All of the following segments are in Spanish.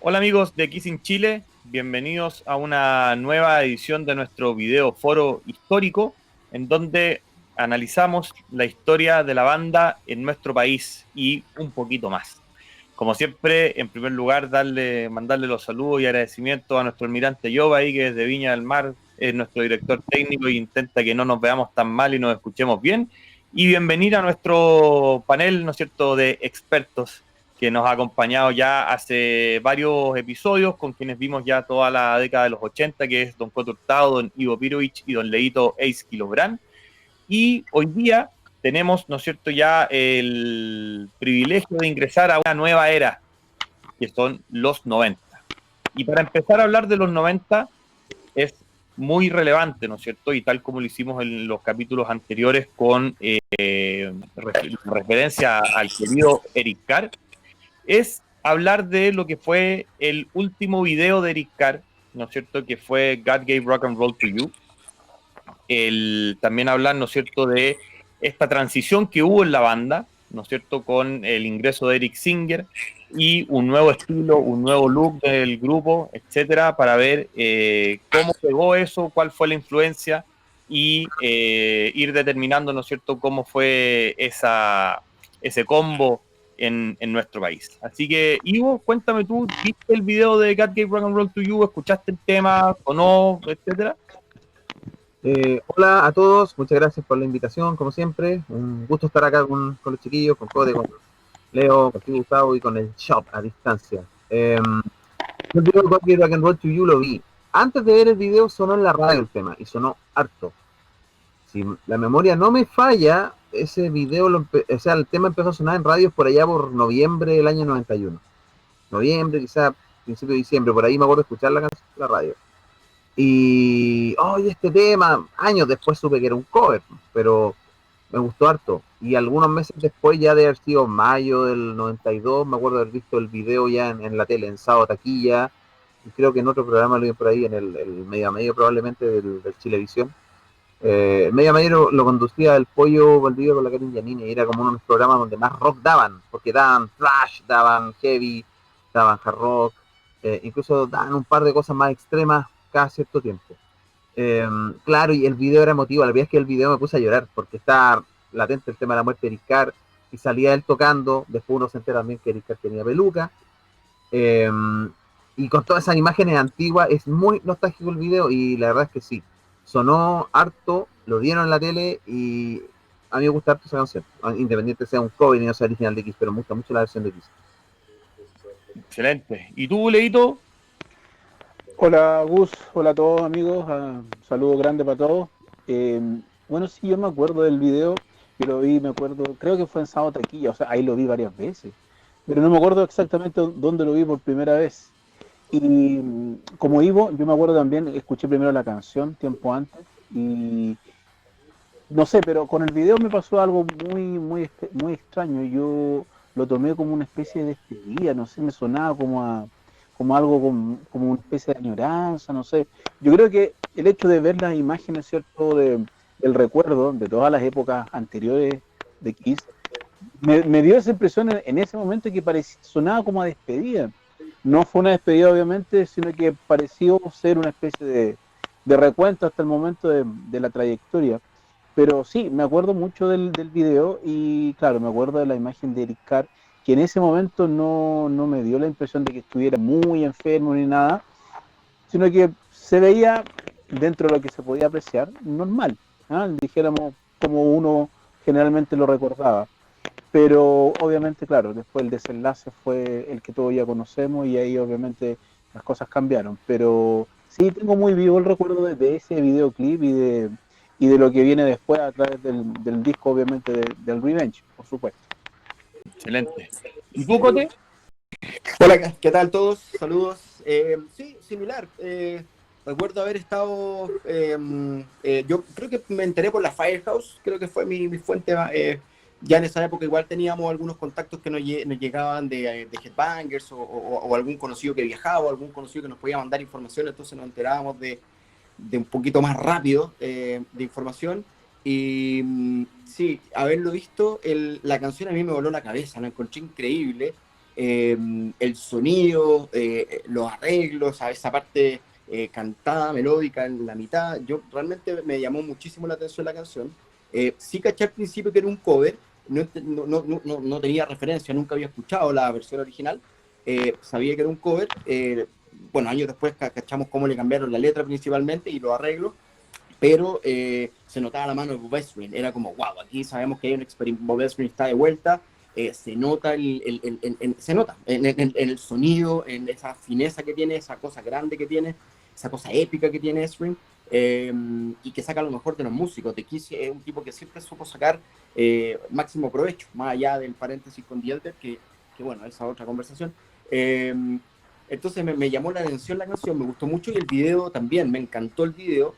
Hola amigos de Kissing Chile, bienvenidos a una nueva edición de nuestro video foro histórico en donde analizamos la historia de la banda en nuestro país y un poquito más. Como siempre, en primer lugar, mandarle los saludos y agradecimientos a nuestro almirante Yoba ahí, que desde Viña del Mar es nuestro director técnico e intenta que no nos veamos tan mal y nos escuchemos bien. Y bienvenir a nuestro panel, ¿no es cierto?, de expertos que nos ha acompañado ya hace varios episodios, con quienes vimos ya toda la década de los 80, que es don Coto Hurtado, don Ivo Pirovich y don Leito Ace Kilográn. Y hoy día tenemos, ¿no es cierto?, ya el privilegio de ingresar a una nueva era, que son los 90. Y para empezar a hablar de los 90, es muy relevante, ¿no es cierto? Y tal como lo hicimos en los capítulos anteriores con referencia al querido Eric Carr, es hablar de lo que fue el último video de Eric Carr, ¿no es cierto?, que fue God Gave Rock and Roll to You. También hablar, ¿no es cierto?, de esta transición que hubo en la banda, ¿no es cierto?, con el ingreso de Eric Singer y un nuevo estilo, un nuevo look del grupo, etcétera, para ver cómo pegó eso, cuál fue la influencia y ir determinando, ¿no es cierto?, cómo fue ese combo en nuestro país. Así que, Ivo, cuéntame tú, ¿viste el video de God Gave Rock and Roll to You? ¿Escuchaste el tema o no, etcétera? Hola a todos, muchas gracias por la invitación, como siempre. Un gusto estar acá con los chiquillos, con Code, con Leo, contigo Gustavo y con el Shop a distancia. El video de God Gave Rock and Roll to You lo vi. Antes de ver el video sonó en la radio el tema y sonó harto. Si la memoria no me falla, ese video, o sea, el tema empezó a sonar en radios por allá por noviembre del año 91. Noviembre, quizá principio de diciembre, por ahí me acuerdo de escuchar la canción en la radio. Y, este tema, años después supe que era un cover, pero me gustó harto. Y algunos meses después, ya de haber sido mayo del 92, me acuerdo de haber visto el video ya en la tele, en Sábado Taquilla, y creo que en otro programa lo vi por ahí, en el medio a medio probablemente del Chilevisión. El medio a medio lo conducía el Pollo Valdivia con la Karin Giannini, y era como uno de los programas donde más rock daban, porque daban thrash, daban heavy, daban hard rock, incluso daban un par de cosas más extremas cada cierto tiempo. Claro, y el video era emotivo. La verdad es que el video me puse a llorar porque está latente el tema de la muerte de Eric Carr y salía él tocando. Después uno se entera también que Eric Carr tenía peluca. Eh, y con todas esas imágenes antiguas es muy nostálgico el video y la verdad es que sí. Sonó harto, lo dieron en la tele y a mí me gusta harto esa canción. Independiente sea un cover y no sea original de X, pero me gusta mucho la versión de X. Excelente. ¿Y tú, Leito? Hola Gus, hola a todos amigos, saludo grande para todos. Bueno, sí, yo me acuerdo del video, yo lo vi, me acuerdo, creo que fue en Sábado Taquilla, o sea, ahí lo vi varias veces, pero no me acuerdo exactamente dónde lo vi por primera vez. Y como Ivo, yo me acuerdo también, escuché primero la canción tiempo antes y no sé, pero con el video me pasó algo muy extraño. Yo lo tomé como una especie de despedida, no sé, me sonaba como algo como una especie de añoranza, no sé. Yo creo que el hecho de ver las imágenes, ¿cierto?, del recuerdo de todas las épocas anteriores de Kiss, me dio esa impresión en ese momento que sonaba como a despedida. No fue una despedida, obviamente, sino que pareció ser una especie de recuento hasta el momento de la trayectoria. Pero sí, me acuerdo mucho del video y claro, me acuerdo de la imagen de Eric Carr, que en ese momento no me dio la impresión de que estuviera muy enfermo ni nada, sino que se veía dentro de lo que se podía apreciar normal, ¿ah? Dijéramos como uno generalmente lo recordaba. Pero obviamente, claro, después el desenlace fue el que todos ya conocemos y ahí obviamente las cosas cambiaron. Pero sí tengo muy vivo el recuerdo de ese videoclip y de lo que viene después a través del disco, obviamente, del Revenge, por supuesto. Excelente. ¿Y tú, Cote? Hola, ¿qué tal todos? Saludos. Sí, similar. Recuerdo haber estado, yo creo que me enteré por la Firehouse, creo que fue mi fuente. Ya en esa época igual teníamos algunos contactos que nos llegaban de Headbangers o algún conocido que viajaba o algún conocido que nos podía mandar información, entonces nos enterábamos de un poquito más rápido de información. Y sí, haberlo visto, la canción a mí me voló la cabeza, la encontré increíble. el sonido, los arreglos, a esa parte cantada, melódica en la mitad. Yo realmente me llamó muchísimo la atención la canción. Sí caché al principio que era un cover, no tenía referencia, nunca había escuchado la versión original, sabía que era un cover. Bueno, años después cachamos cómo le cambiaron la letra principalmente y los arreglos, pero se notaba la mano de Bob Ezrin, era como, wow, aquí sabemos que hay un experimento, Bob Ezrin está de vuelta, se nota, se nota en el sonido, en esa fineza que tiene, esa cosa grande que tiene, esa cosa épica que tiene Ezrin, y que saca lo mejor de los músicos. De Kiss es un tipo que siempre supo sacar máximo provecho, más allá del paréntesis con The Elder, que bueno, esa otra conversación. Entonces me llamó la atención la canción, me gustó mucho, y el video también, me encantó el video.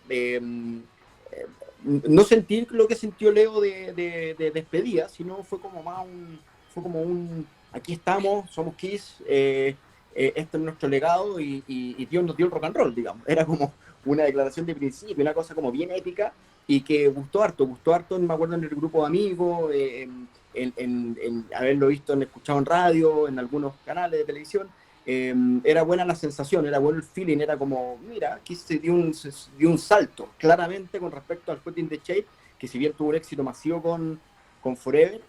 No sentí lo que sintió Leo de despedida, sino fue como más un aquí estamos, somos Kiss, este es nuestro legado, y Dios nos dio el rock and roll, digamos. Era como una declaración de principio, una cosa como bien épica, y que gustó harto, me acuerdo, en el grupo de amigos, en haberlo visto, escuchado en radio, en algunos canales de televisión. Era buena la sensación, era bueno el feeling, era como, mira, aquí se dio un salto, claramente, con respecto al Put in the Shape, que si bien tuvo un éxito masivo con Forever,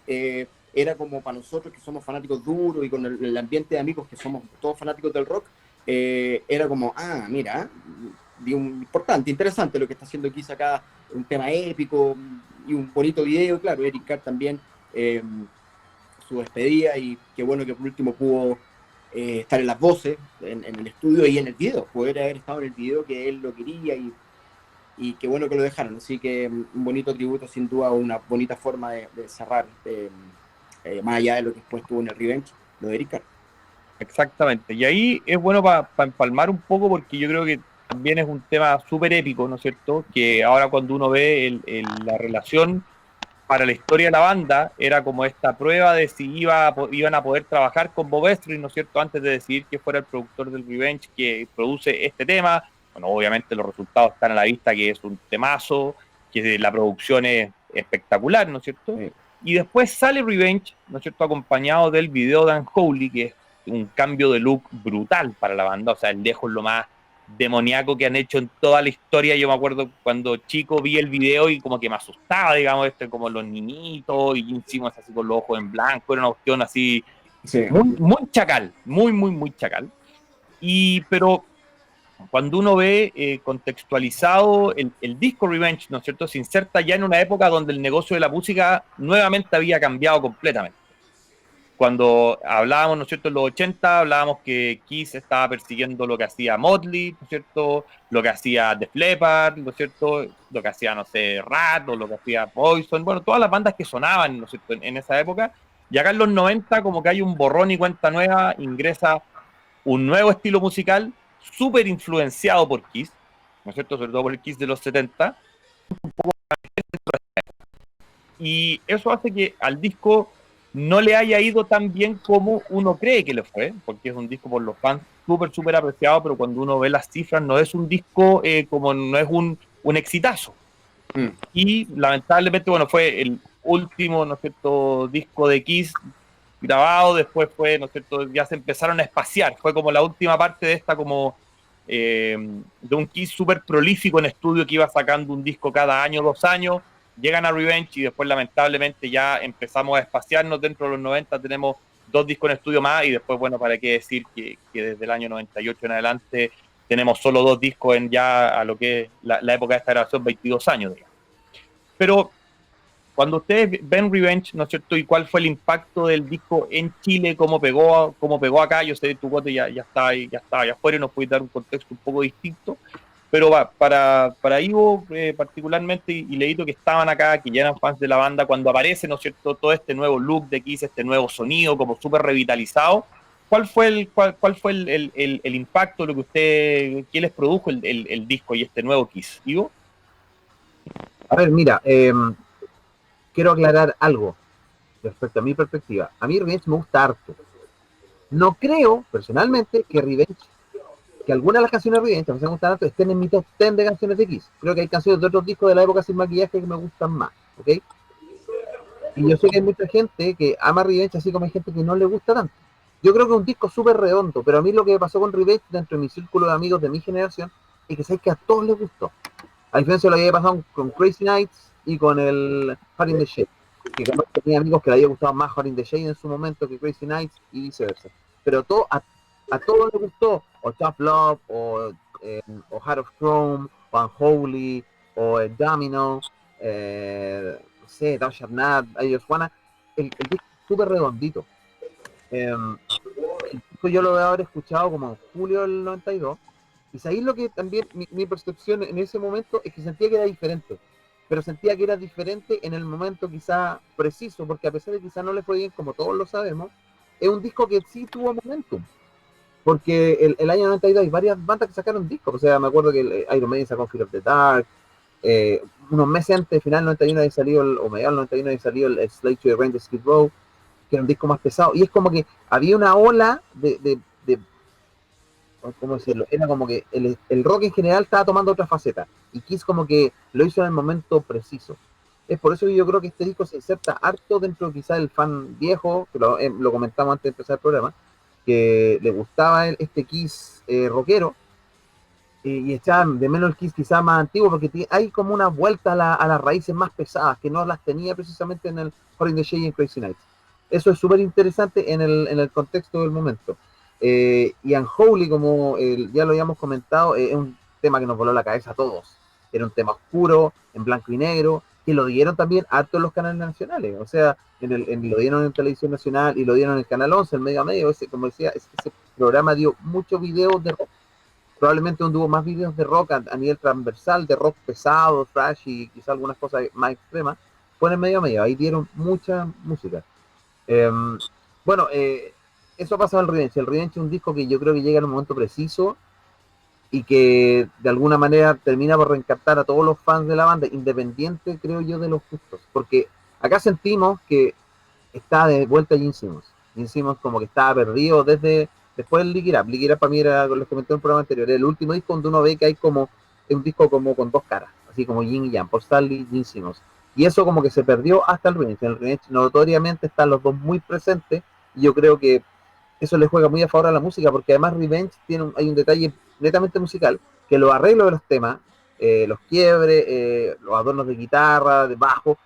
era como para nosotros que somos fanáticos duros y con el ambiente de amigos que somos todos fanáticos del rock, era como, mira, importante, interesante lo que está haciendo Kiss acá, un tema épico y un bonito video. Claro, Eric Carr también, su despedida, y qué bueno que por último pudo estar en las voces, en el estudio y en el video, poder haber estado en el video que él lo quería, y qué bueno que lo dejaron. Así que un bonito tributo, sin duda, una bonita forma de cerrar, más allá de lo que después tuvo en el Revenge, lo de Eric Carr. Exactamente. Y ahí es bueno para empalmar un poco, porque yo creo que también es un tema súper épico, ¿no es cierto? Que ahora cuando uno ve la relación para la historia de la banda, era como esta prueba de si iban a poder trabajar con Bob Ezrin, ¿no es cierto?, antes de decidir que fuera el productor del Revenge que produce este tema. Bueno, obviamente los resultados están a la vista, que es un temazo, que la producción es espectacular, ¿no es cierto? Sí. Y después sale Revenge, ¿no es cierto?, acompañado del video de Unholy, que es un cambio de look brutal para la banda. O sea, el dejo es lo más demoníaco que han hecho en toda la historia. Yo me acuerdo cuando chico vi el video y como que me asustaba, digamos, como los niñitos, y encima así con los ojos en blanco, era una cuestión así, Sí. muy chacal, muy chacal. Pero cuando uno ve contextualizado el disco Revenge, ¿no es cierto?, se inserta ya en una época donde el negocio de la música nuevamente había cambiado completamente. Cuando hablábamos, ¿no es cierto?, en los 80, hablábamos que Kiss estaba persiguiendo lo que hacía Motley, ¿no es cierto?, lo que hacía Def Leppard, ¿no es cierto?, lo que hacía, no sé, Rat, o lo que hacía Poison, bueno, todas las bandas que sonaban, ¿no es cierto?, en esa época. Y acá en los 90 como que hay un borrón y cuenta nueva, ingresa un nuevo estilo musical súper influenciado por Kiss, ¿no es cierto?, sobre todo por el Kiss de los 70, y eso hace que al disco no le haya ido tan bien como uno cree que le fue, porque es un disco por los fans súper apreciado, pero cuando uno ve las cifras no es un disco no es un exitazo. Y lamentablemente, bueno, fue el último, ¿no es cierto?, disco de Kiss grabado. Después fue, ¿no es cierto?, ya se empezaron a espaciar, fue como la última parte de esta como de un Kiss súper prolífico en estudio, que iba sacando un disco cada año, 2 años. Llegan a Revenge y después lamentablemente ya empezamos a espaciarnos. Dentro de los 90 tenemos 2 discos en estudio más, y después, bueno, para qué decir que desde el año 98 en adelante tenemos solo 2 discos en ya a lo que es la época de esta grabación, 22 años, digamos. Pero cuando ustedes ven Revenge, ¿no es cierto?, y cuál fue el impacto del disco en Chile, cómo pegó acá. Yo sé que tu Cote ya estaba allá afuera y nos puede dar un contexto un poco distinto, pero para Ivo particularmente, y Leito, que estaban acá, que ya eran fans de la banda, cuando aparece, ¿no es cierto?, todo este nuevo look de Kiss, este nuevo sonido como súper revitalizado, ¿cuál fue el impacto, qué les produjo el disco y este nuevo Kiss? Ivo. A ver, mira, quiero aclarar algo respecto a mi perspectiva. A mí Revenge me gusta harto. No creo, personalmente, que algunas de las canciones de Revenge, me gustan harto, estén en mi top 10 de canciones de Kiss. Creo que hay canciones de otros discos de la época sin maquillaje que me gustan más, ¿ok? Y yo sé que hay mucha gente que ama Revenge, así como hay gente que no le gusta tanto. Yo creo que es un disco súper redondo, pero a mí lo que me pasó con Revenge dentro de mi círculo de amigos de mi generación es que sé que a todos les gustó. A diferencia de lo que había pasado con Crazy Nights y con el Hard in the Shade, que capaz tenía amigos que le había gustado más Hard in the Shade en su momento que Crazy Nights y viceversa. Pero a todos les gustó, o Tough Love, o Heart of Chrome, o Unholy, o Domino, no sé, Thou Shalt Not, I Just Wanna. El disco es súper redondito. Eh, yo lo debo haber escuchado como en julio del 92. Y sabéis lo que también mi percepción en ese momento es que sentía que era diferente. Pero sentía que era diferente en el momento quizá preciso, porque a pesar de que quizá no le fue bien, como todos lo sabemos, es un disco que sí tuvo momentum. Porque el año 92 hay varias bandas que sacaron discos. O sea, me acuerdo que Iron Maiden sacó Fear of the Dark. Unos meses antes, final 91 había salido, o mediados 91 había salido el Slave to the Rain de Skid Row, que era un disco más pesado. Y es como que había una ola de ¿cómo decirlo? Era como que el rock en general estaba tomando otra faceta. Y Kiss como que lo hizo en el momento preciso. Es por eso que yo creo que este disco se inserta harto dentro quizá del fan viejo, que lo comentamos antes de empezar el programa, que le gustaba este Kiss rockero, y echaban de menos el Kiss quizá más antiguo, porque hay como una vuelta a las raíces más pesadas, que no las tenía precisamente en el Hard in the Shade y en Crazy Nights. Eso es súper interesante en el contexto del momento. Y Unholy, como ya lo habíamos comentado, es un tema que nos voló la cabeza a todos. Era un tema oscuro, en blanco y negro, que lo dieron también a todos los canales nacionales. O sea, lo dieron en Televisión Nacional y lo dieron en el Canal 11, el medio a medio. Como decía, ese programa dio muchos videos de rock. Probablemente hubo más videos de rock a nivel transversal, de rock pesado, thrash y quizá algunas cosas más extremas. Fue en el medio a medio, ahí dieron mucha música. Eh, bueno, eso pasa en el Revenge. El Revenge es un disco que yo creo que llega en un momento preciso y que de alguna manera termina por reencantar a todos los fans de la banda, independiente, creo yo, de los gustos. Porque acá sentimos que está de vuelta Gene Simmons. Gene Simmons como que estaba perdido después del Lick It Up. Lick It Up para mí era, les comenté en un programa anterior, el último disco donde uno ve que hay como un disco como con dos caras, así como Yin y Yang, Paul Stanley y Gene Simmons. Y eso como que se perdió hasta el Revenge. En el Revenge notoriamente están los dos muy presentes y yo creo que eso le juega muy a favor a la música, porque además Revenge hay un detalle netamente musical, que los arreglos de los temas, los quiebres, los adornos de guitarra, de bajo,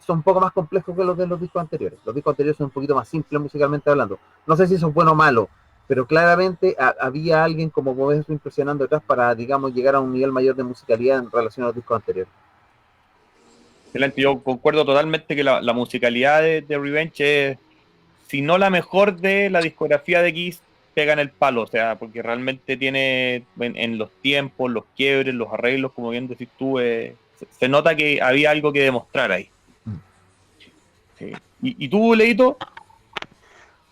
son un poco más complejos que los de los discos anteriores. Los discos anteriores son un poquito más simples musicalmente hablando. No sé si eso es bueno o malo, pero claramente había alguien como vos impresionando detrás para, digamos, llegar a un nivel mayor de musicalidad en relación a los discos anteriores. Excelente, yo concuerdo totalmente que la musicalidad de Revenge es, si no la mejor de la discografía de Kiss, pega en el palo, o sea, porque realmente tiene en los tiempos, los quiebres, los arreglos, como bien decís tú, se nota que había algo que demostrar ahí. Sí. ¿Y tú, Leito?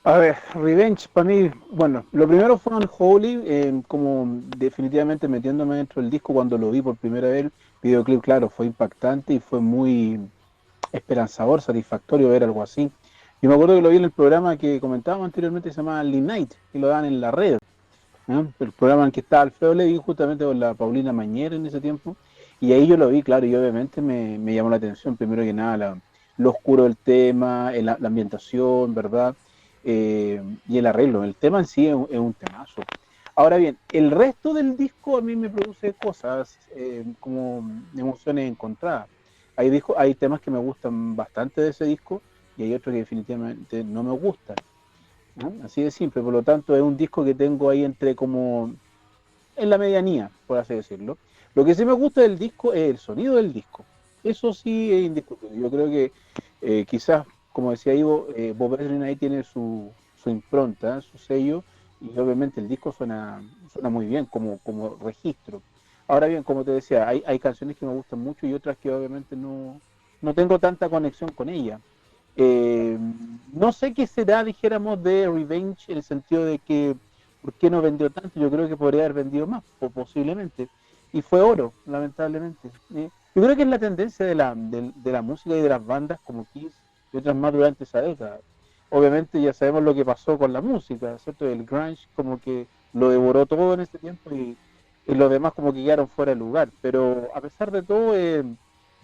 A ver, Revenge para mí, bueno, lo primero fue Unholy, como definitivamente metiéndome dentro del disco cuando lo vi por primera vez, el videoclip, claro, fue impactante y fue muy esperanzador, satisfactorio ver algo así. Yo me acuerdo que lo vi en el programa que comentábamos anteriormente, se llamaba Lead Night, que lo daban en la red, ¿no? El programa en que estaba Alfredo Levy justamente con la Paulina Mañera en ese tiempo, y ahí yo lo vi, claro, y obviamente me llamó la atención, primero que nada, lo oscuro del tema, la ambientación, ¿verdad? Y el arreglo, el tema en sí es un temazo. Ahora bien, el resto del disco a mí me produce cosas como emociones encontradas. Hay temas que me gustan bastante de ese disco y hay otros que definitivamente no me gustan, ¿no? Así de simple, por lo tanto es un disco que tengo ahí entre como en la medianía, por así decirlo. Lo que sí me gusta del disco es el sonido del disco. Eso sí es indiscutible. Yo creo que quizás, como decía Ivo, Bob Ezrin ahí tiene su impronta, su sello, y obviamente el disco suena muy bien como registro. Ahora bien, como te decía, hay canciones que me gustan mucho y otras que obviamente no tengo tanta conexión con ellas. Eh, no sé qué será, dijéramos, de Revenge, en el sentido de que ¿por qué no vendió tanto? Yo creo que podría haber vendido más, posiblemente. Y fue oro, lamentablemente. Yo creo que es la tendencia de la música y de las bandas como Kiss y otras más durante esa década. Obviamente ya sabemos lo que pasó con la música, ¿cierto? El grunge como que lo devoró todo en ese tiempo y los demás como que quedaron fuera de lugar. Pero a pesar de todo,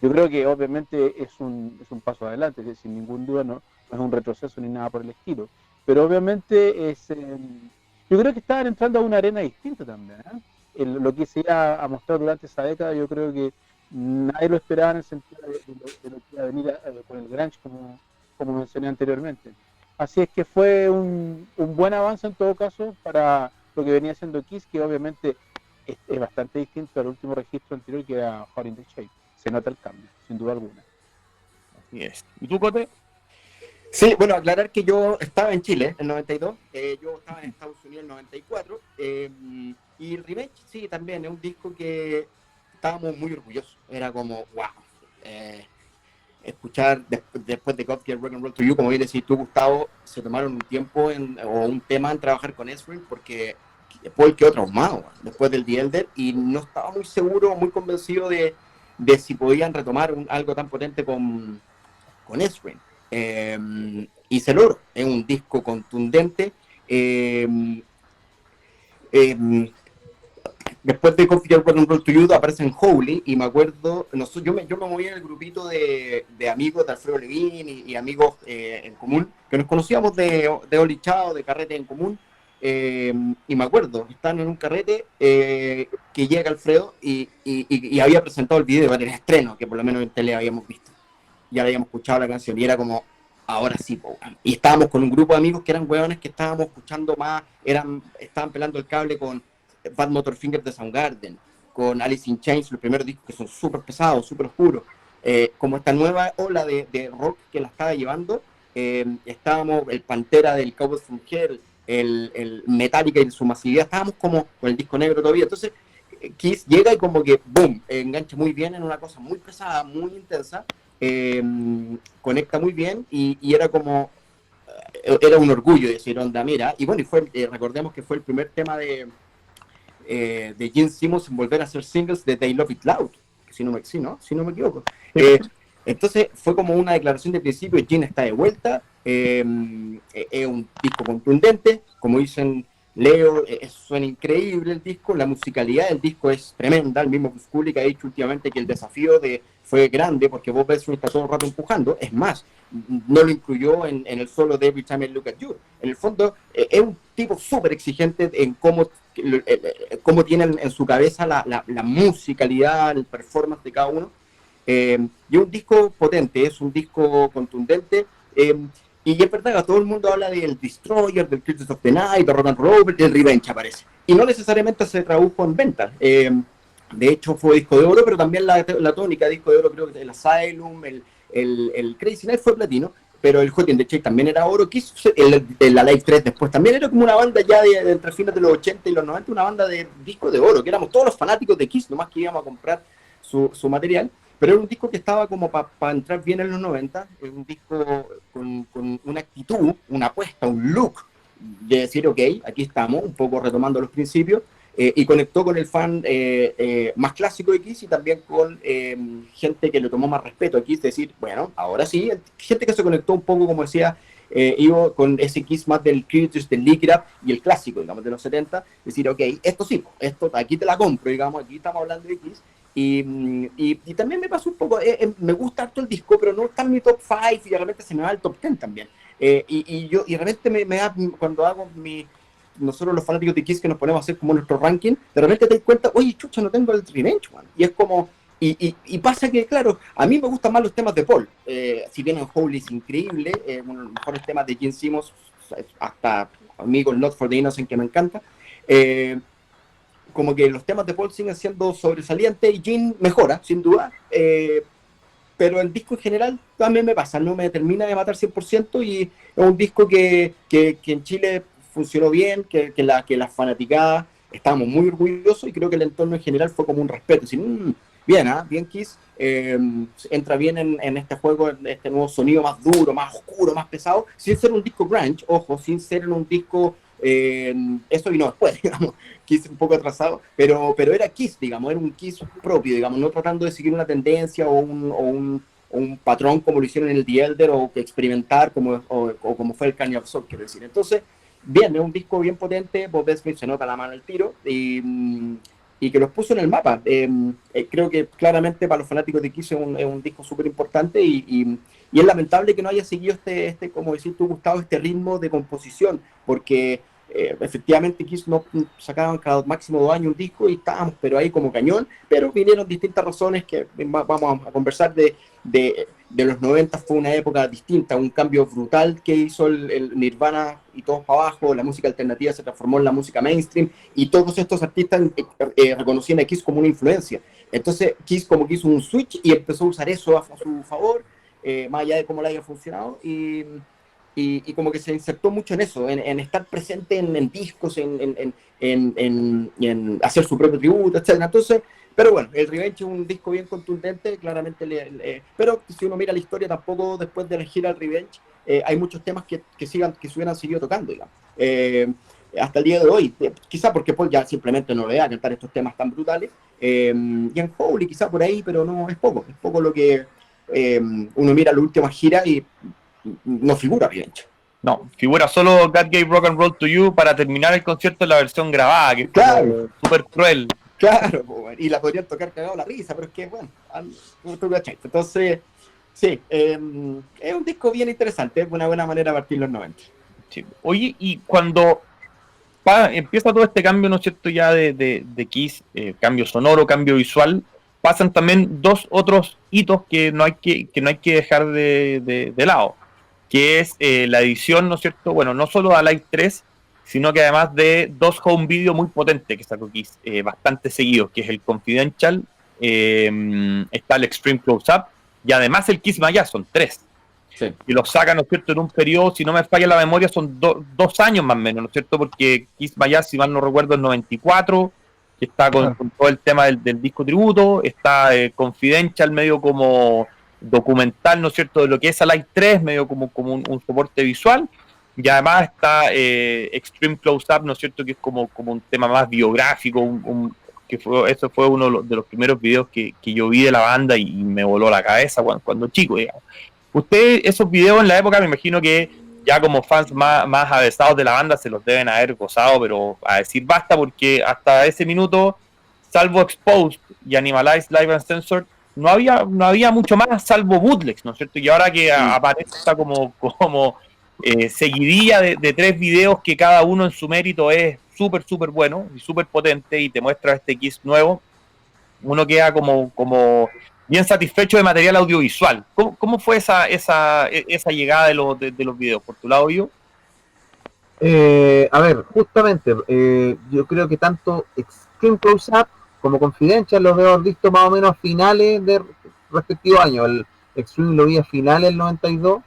yo creo que obviamente es un paso adelante, que sin ningún duda no es un retroceso ni nada por el estilo. pero obviamente yo creo que estaban entrando a una arena distinta también, ¿eh? Lo que se iba a mostrar durante esa década, yo creo que nadie lo esperaba en el sentido de lo que iba a venir con el grunge, como mencioné anteriormente. Así es que fue un buen avance en todo caso para lo que venía haciendo Kiss, que obviamente es bastante distinto al último registro anterior, que era Hot in the Shape. Se nota el cambio, sin duda alguna. Así es. ¿Y tú, Cote? Sí, bueno, aclarar que yo estaba en Chile en 92, yo estaba en Estados Unidos en 94, y Revenge, sí, también es un disco que estábamos muy orgullosos, era como, wow, escuchar después de God Get Rock and Roll to You, como bien decís tú, Gustavo, se tomaron un tiempo o un tema en trabajar con Ezrin, porque Paul quedó traumado después del The Elder y no estaba muy seguro, muy convencido de si podían retomar algo tan potente con Ezrin. Y se logró, es un disco contundente. Después de Coffee Rock and Roll to You aparece en Holy, y me acuerdo, yo me moví en el grupito de amigos de Alfredo Levin y amigos en común, que nos conocíamos de Oli Chao, de carrete en común, y me acuerdo, estaban en un carrete que llega Alfredo y había presentado el video en el estreno, que por lo menos en tele habíamos visto. Ya habíamos escuchado la canción y era como, ahora sí, po. Y estábamos con un grupo de amigos que eran hueones que estábamos escuchando más, estaban pelando el cable con Bad Motorfinger de Soundgarden, con Alice in Chains, los primeros discos que son súper pesados, súper oscuros, como esta nueva ola de rock que la estaba llevando, estábamos el Pantera del Cowboys from Hell, el Metallica en su masividad, estábamos como con el disco negro todavía, entonces Kiss llega y como que, boom, engancha muy bien en una cosa muy pesada, muy intensa, conecta muy bien y era como, era un orgullo decir, onda, mira, y bueno, recordemos que fue el primer tema de Gene Simmons en volver a hacer singles de They Love It Loud, si no me equivoco. Entonces fue como una declaración de principio, Gene está de vuelta, es un disco contundente, como dicen Leo, suena increíble el disco, la musicalidad del disco es tremenda, el mismo Scully que ha dicho últimamente que el desafío fue grande porque Bob Ezrin está todo el rato empujando, es más, no lo incluyó en el solo de Every Time I Look at You. En el fondo, es un tipo súper exigente en cómo tiene en su cabeza la musicalidad, el performance de cada uno. Y es un disco potente, es un disco contundente. Y es verdad que todo el mundo habla del Destroyer, del Creatures of the Night, de Rock and Roll, del Revenge aparece. Y no necesariamente se tradujo en ventas. De hecho, fue disco de oro, pero también la tónica disco de oro, creo que el Asylum, el Crazy Night fue platino, pero el Hot in the Shade también era oro. El Alive 3 después también era como una banda ya de entre fines de los 80 y los 90, una banda de disco de oro, que éramos todos los fanáticos de Kiss, nomás que íbamos a comprar su material. Pero era un disco que estaba como para entrar bien en los 90, es un disco con una actitud, una apuesta, un look de decir, ok, aquí estamos, un poco retomando los principios, y conectó con el fan más clásico de Kiss y también con gente que le tomó más respeto a Kiss, decir, bueno, ahora sí, gente que se conectó un poco, como decía Ivo, con ese Kiss más del Creatures, del Lick It Up y el clásico, digamos, de los 70, decir, ok, esto sí, esto aquí te la compro, digamos, aquí estamos hablando de Kiss. Y también me pasó un poco, me gusta harto el disco, pero no está en mi top 5 y de repente se me va al top 10 también. Y de repente me da, cuando hago nosotros los fanáticos de Kiss que nos ponemos a hacer como nuestro ranking, de repente te das cuenta, oye, chucha, no tengo el Revenge, man. Y es como, y pasa que, claro, a mí me gustan más los temas de Paul. Si bien en Holy es increíble, uno de los mejores temas de Gene Simmons, hasta amigo el Not for the Innocent, que me encanta. Como que los temas de Paul siguen siendo sobresalientes y Gene mejora, sin duda, pero el disco en general también me pasa, no me termina de matar 100% y es un disco que en Chile funcionó bien, que la fanaticada estábamos muy orgullosos y creo que el entorno en general fue como un respeto, decir, bien, bien Kiss, entra bien en este juego, en este nuevo sonido más duro, más oscuro, más pesado, sin ser un disco grunge, ojo, sin ser un disco, eso vino después, digamos, Kiss un poco atrasado, pero era Kiss, digamos, era un Kiss propio, digamos, no tratando de seguir una tendencia o un patrón como lo hicieron en el The Elder o que experimentar como fue el Kanye of Soul, quiero decir. Entonces, bien, es un disco bien potente, Bob Ezrin se nota la mano al tiro y y que los puso en el mapa. Creo que claramente para los fanáticos de Kiss es un disco súper importante y es lamentable que no haya seguido como decís tú, Gustavo, este ritmo de composición, porque efectivamente Kiss no sacaban cada máximo 2 años un disco y estábamos pero ahí como cañón, pero vinieron distintas razones que vamos a conversar de los 90. Fue una época distinta, un cambio brutal que hizo el Nirvana y todos para abajo, la música alternativa se transformó en la música mainstream y todos estos artistas reconocían a Kiss como una influencia. Entonces Kiss como que hizo un switch y empezó a usar eso a su favor, más allá de cómo le haya funcionado, y como que se insertó mucho en eso, en estar presente en discos, en hacer su propio tributo, etc. Entonces, pero bueno, el Revenge es un disco bien contundente, claramente, pero si uno mira la historia, tampoco después de la gira del Revenge, hay muchos temas que se hubieran seguido tocando, digamos. Hasta el día de hoy, quizá porque Paul ya simplemente no le da a cantar estos temas tan brutales, y en Howley quizá por ahí, pero no, es poco lo que uno mira la última gira y no figura Revenge. No, figura solo God Gave Rock and Roll to You para terminar el concierto en la versión grabada, que es claro, súper cruel. Claro, y la podrían tocar cagado la risa, pero es que, bueno, entonces, sí, es un disco bien interesante, es una buena manera de partir los 90. Sí. Oye, y cuando empieza todo este cambio, ¿no es cierto?, ya de Kiss, cambio sonoro, cambio visual, pasan también 2 otros hitos que no hay que dejar de lado, que es la edición, ¿no es cierto?, bueno, no solo a Live 3, sino que además de 2 home video muy potentes que sacó Kiss, bastante seguidos, que es el Confidential, está el Extreme Close Up, y además el Kiss My Ass, son 3. Sí. Y los sacan, ¿no es cierto?, en un periodo, si no me falla la memoria, son 2 años más o menos, ¿no es cierto?, porque Kiss My Ass, si mal no recuerdo, es 94, que está con todo el tema del disco tributo, está Confidential, medio como documental, ¿no es cierto?, de lo que es Alive 3, medio como un soporte visual, y además está Extreme Close Up, ¿no es cierto?, que es como un tema más biográfico, eso fue uno de los primeros videos que yo vi de la banda y me voló la cabeza cuando chico, digamos. Ustedes, esos videos en la época, me imagino que ya como fans más avesados de la banda se los deben haber gozado, pero a decir basta, porque hasta ese minuto, salvo Exposed y Animalized Live and Censored, no había mucho más salvo bootlegs, ¿no es cierto? Y ahora que aparece esta como seguidilla de 3 videos que cada uno en su mérito es súper bueno y súper potente y te muestra este Kiss nuevo, uno queda como bien satisfecho de material audiovisual. ¿Cómo fue esa llegada de los videos? ¿Por tu lado, yo? A ver, justamente, yo creo que tanto Extreme Close Up como Confidential los debo haber visto más o menos a finales de respectivo año. El Extreme lo vi a finales del 92,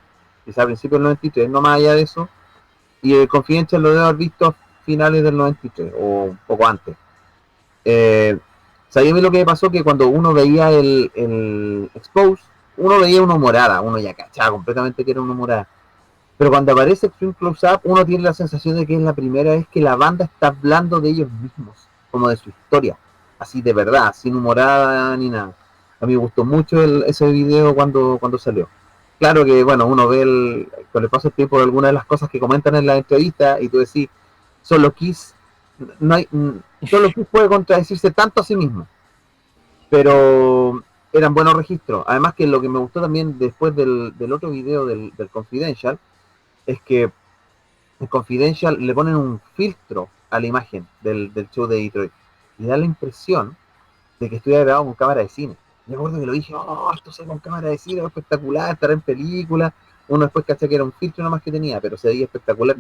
quizá a principios del 93, no más allá de eso. Y el Confidential lo debo haber visto a finales del 93 o un poco antes. ¿Sabía a mí lo que me pasó? Que cuando uno veía el Expose, uno veía una morada, uno ya cachaba completamente que era una morada. Pero cuando aparece Extreme Close Up, uno tiene la sensación de que es la primera vez que la banda está hablando de ellos mismos, como de su historia, así de verdad, sin humorada ni nada. A mí me gustó mucho ese video cuando salió. Claro que, bueno, uno ve con el paso del tiempo algunas de las cosas que comentan en la entrevista y tú decís, solo Kiss puede contradecirse tanto a sí mismo, pero eran buenos registros. Además que lo que me gustó también después del otro video del Confidential es que en Confidential le ponen un filtro a la imagen del show de Detroit y da la impresión de que estuviera grabado con cámara de cine. Me acuerdo que lo dije, esto se ve con cámara de cine, espectacular, estará en película. Uno después caché que era un filtro nomás que tenía, pero se veía espectacular.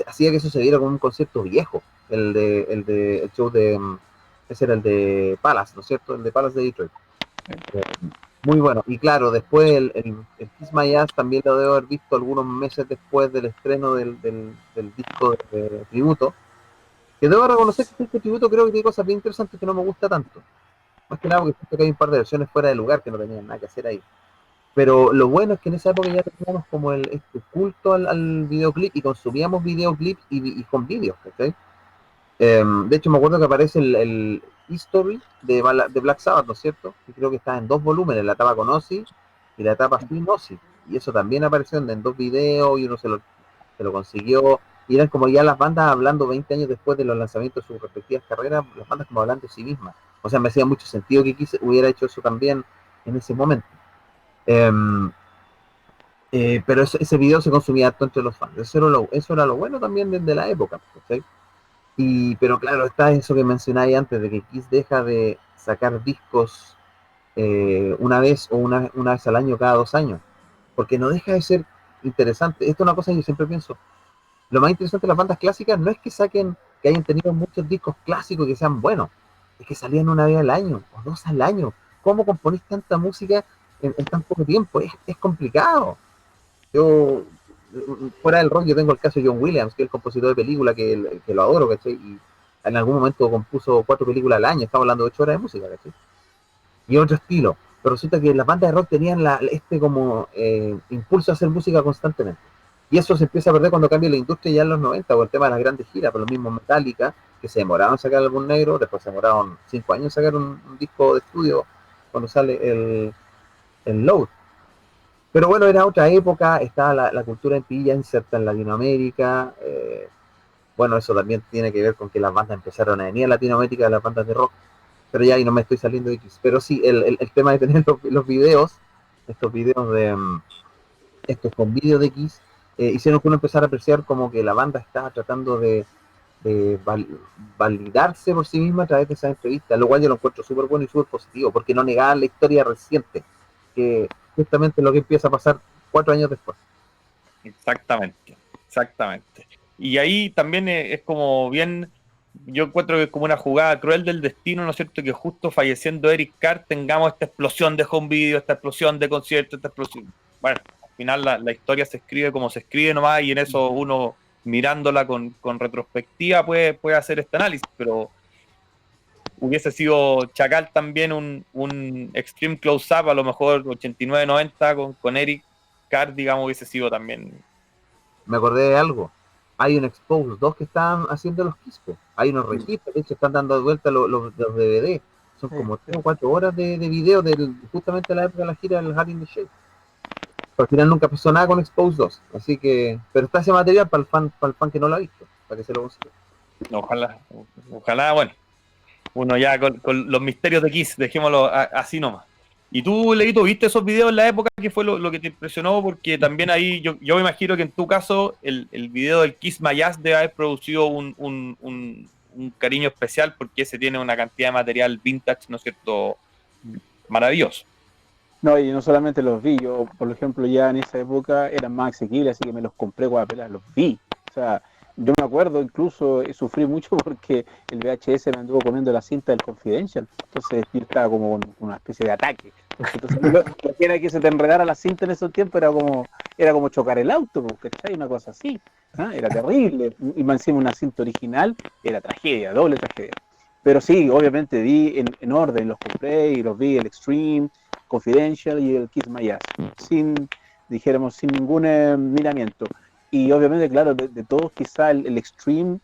Hacía que eso se viera como un concepto viejo, el show de, ese era el de Palace, ¿no es cierto? El de Palace de Detroit. Muy bueno. Y claro, después el Kiss My Ass también lo debo haber visto algunos meses después del estreno del disco de tributo. Que debo reconocer que este tributo creo que tiene cosas bien interesantes que no me gusta tanto. Más que nada porque siento que hay un par de versiones fuera de lugar que no tenían nada que hacer ahí. Pero lo bueno es que en esa época ya teníamos como este culto al videoclip y consumíamos videoclips y con vídeos, ¿okay? De hecho me acuerdo que aparece el History de Black Sabbath, ¿no es cierto? Y creo que está en 2 volúmenes, la etapa con Ozzy y la etapa sin Ozzy. Y eso también apareció en 2 videos y uno se lo consiguió. y eran como ya las bandas hablando 20 años después de los lanzamientos de sus respectivas carreras, las bandas como hablando de sí mismas. O sea, me hacía mucho sentido que Kiss hubiera hecho eso también en ese momento. Eh, pero ese video se consumía tanto entre los fans. Eso era lo bueno también de la época, ¿sí? Pero claro, está eso que mencionáis antes, de que Kiss deja de sacar discos una vez o una vez al año, cada 2 años, porque no deja de ser interesante. Esto es una cosa que yo siempre pienso. Lo más interesante de las bandas clásicas no es que saquen, que hayan tenido muchos discos clásicos que sean buenos, es que salían una vez al año o dos al año. ¿Cómo componís tanta música en tan poco tiempo? Es complicado. Yo, fuera del rock, yo tengo el caso de John Williams, que es el compositor de película, que lo adoro, ¿cachai? Y en algún momento compuso 4 películas al año, estamos hablando de 8 horas de música, ¿cachai? Y otro estilo. Pero resulta que las bandas de rock tenían este como impulso a hacer música constantemente. Y eso se empieza a perder cuando cambia la industria ya en los 90, por el tema de las grandes giras, por lo mismo Metallica, que se demoraron en sacar el álbum negro, después se demoraron 5 años en sacar un disco de estudio cuando sale el Load. Pero bueno, era otra época, estaba la cultura en ya inserta en Latinoamérica. Bueno, eso también tiene que ver con que las bandas empezaron a venir a Latinoamérica, las bandas de rock, pero ya ahí no me estoy saliendo de X. Pero sí, el tema de tener los videos, estos videos estos con vídeos de X, hicieron que uno empezara a apreciar como que la banda estaba tratando de validarse por sí misma a través de esas entrevistas, lo cual yo lo encuentro súper bueno y súper positivo, porque no negaban la historia reciente, que justamente es lo que empieza a pasar 4 años después. Exactamente, exactamente. Y ahí también es como bien, yo encuentro que es como una jugada cruel del destino, ¿no es cierto? Que justo falleciendo Eric Carr tengamos esta explosión de home video, esta explosión de conciertos, esta explosión. Bueno, al final la historia se escribe como se escribe nomás, y en eso uno mirándola con retrospectiva puede hacer este análisis, pero hubiese sido Chacal también un extreme close-up, a lo mejor 89-90 con Eric Carr, digamos, hubiese sido también. Me acordé de algo. Hay un Expose 2 que están haciendo los Quisco. Hay unos registros, de hecho están dando de vuelta los DVD. Son como 3 o 4 horas de video justamente de la época de la gira del Hard in the Shade. Al final nunca pasó nada con Expose 2. Así que, pero está ese material para el fan que no lo ha visto, para que se lo consiga. Ojalá, bueno, uno ya con los misterios de Kiss, dejémoslo así nomás. ¿Y tú, Leito, viste esos videos en la época? ¿Qué fue lo que te impresionó? Porque también ahí yo me imagino que en tu caso el video del Kiss My Ass debe haber producido un cariño especial, porque ese tiene una cantidad de material vintage, ¿no es cierto? Maravilloso. No, y no solamente los vi, yo, por ejemplo, ya en esa época eran más asequibles, así que me los compré con apenas los vi. O sea, yo me acuerdo, incluso sufrí mucho porque el VHS me anduvo comiendo la cinta del Confidential. Entonces yo estaba como con una especie de ataque. Entonces, cualquiera que se te enredara la cinta en esos tiempos era como chocar el auto, ¿cachai? Una cosa así. ¿Ah? Era terrible. Y más encima una cinta original, era tragedia, doble tragedia. Pero sí, obviamente vi en orden, los compré y los vi, el Extreme, Confidential y el Kiss My Ass, dijéramos, sin ningún miramiento. Y obviamente, claro, de todos quizá el Extreme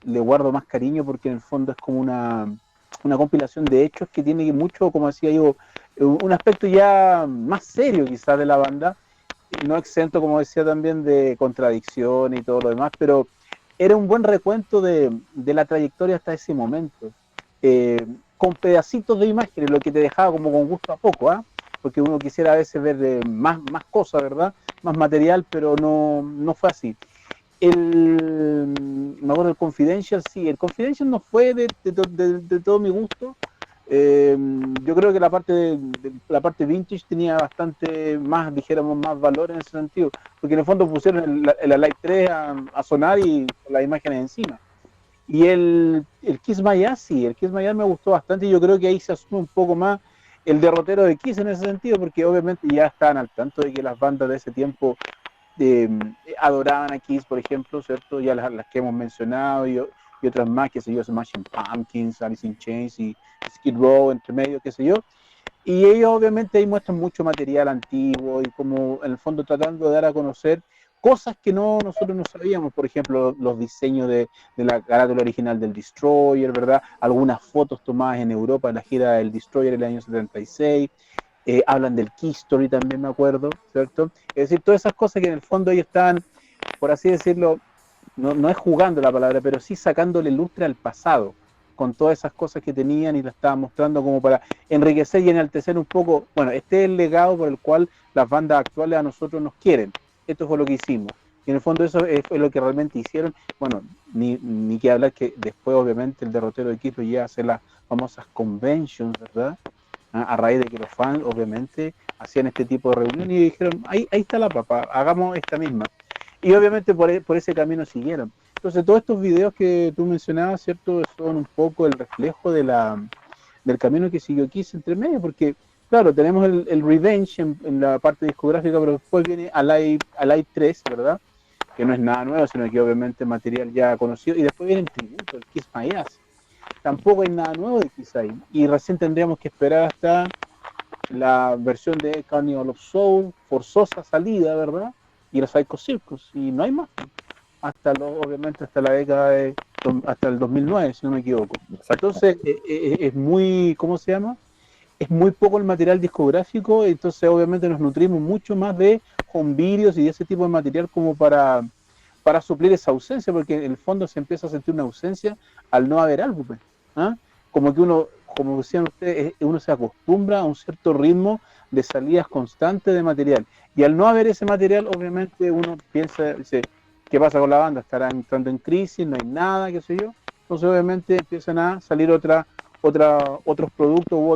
le guardo más cariño porque en el fondo es como una compilación de hechos que tiene mucho, como decía yo, un aspecto ya más serio quizás de la banda, no exento, como decía también, de contradicciones y todo lo demás, pero era un buen recuento de la trayectoria hasta ese momento. Con pedacitos de imágenes, lo que te dejaba como con gusto a poco, ¿eh? Porque uno quisiera a veces ver más cosas, ¿verdad? Más material, pero no fue así. Me acuerdo del Confidential, sí, el Confidential no fue de todo mi gusto. Yo creo que la parte vintage tenía bastante más, dijéramos, más valor en ese sentido, porque en el fondo pusieron el Alive 3 a sonar y con las imágenes encima. Y el Kiss My Ass, sí, el Kiss My Ass me gustó bastante y yo creo que ahí se asume un poco más el derrotero de Kiss en ese sentido, porque obviamente ya estaban al tanto de que las bandas de ese tiempo adoraban a Kiss, por ejemplo, ¿cierto? Ya las que hemos mencionado y otras más, qué sé yo, Smashing Pumpkins, Alice in Chains y Skid Row, entre medio, qué sé yo. Y ellos obviamente ahí muestran mucho material antiguo y como en el fondo tratando de dar a conocer cosas que nosotros no sabíamos, por ejemplo, los diseños de la carátula original del Destroyer, ¿verdad? Algunas fotos tomadas en Europa en la gira del Destroyer en el año 76, hablan del Key Story también me acuerdo, ¿cierto? Es decir, todas esas cosas que en el fondo ellos estaban, por así decirlo, no es jugando la palabra, pero sí sacándole lustre al pasado, con todas esas cosas que tenían y las estaban mostrando como para enriquecer y enaltecer un poco. Bueno, este es el legado por el cual las bandas actuales a nosotros nos quieren. Esto fue lo que hicimos. Y en el fondo eso fue lo que realmente hicieron. Bueno, ni que hablar que después obviamente el derrotero de Kiss lo lleva a hacer las famosas conventions, ¿verdad? A raíz de que los fans obviamente hacían este tipo de reuniones y dijeron, ahí está la papa, hagamos esta misma. Y obviamente por ese camino siguieron. Entonces todos estos videos que tú mencionabas, ¿cierto? Son un poco el reflejo del camino que siguió Kiss entre medio, porque claro, tenemos el Revenge en la parte discográfica, pero después viene Alive 3, ¿verdad? Que no es nada nuevo, sino que obviamente es material ya conocido, y después viene el tributo, el Kiss My Ass. Tampoco hay nada nuevo de Kiss ahí, y recién tendríamos que esperar hasta la versión de Carnival of Soul, forzosa salida, ¿verdad? Y el Psycho Circus, y no hay más. Obviamente hasta la década hasta el 2009, si no me equivoco. Exacto. Entonces, es muy, ¿cómo se llama? Es muy poco el material discográfico, entonces obviamente nos nutrimos mucho más de home videos y de ese tipo de material como para suplir esa ausencia, porque en el fondo se empieza a sentir una ausencia al no haber álbumes. ¿Ah? Como que uno, como decían ustedes, uno se acostumbra a un cierto ritmo de salidas constantes de material. Y al no haber ese material, obviamente uno piensa, dice, ¿qué pasa con la banda? ¿Estará entrando en crisis? ¿No hay nada? ¿Qué sé yo? Entonces obviamente empiezan a salir otros productos u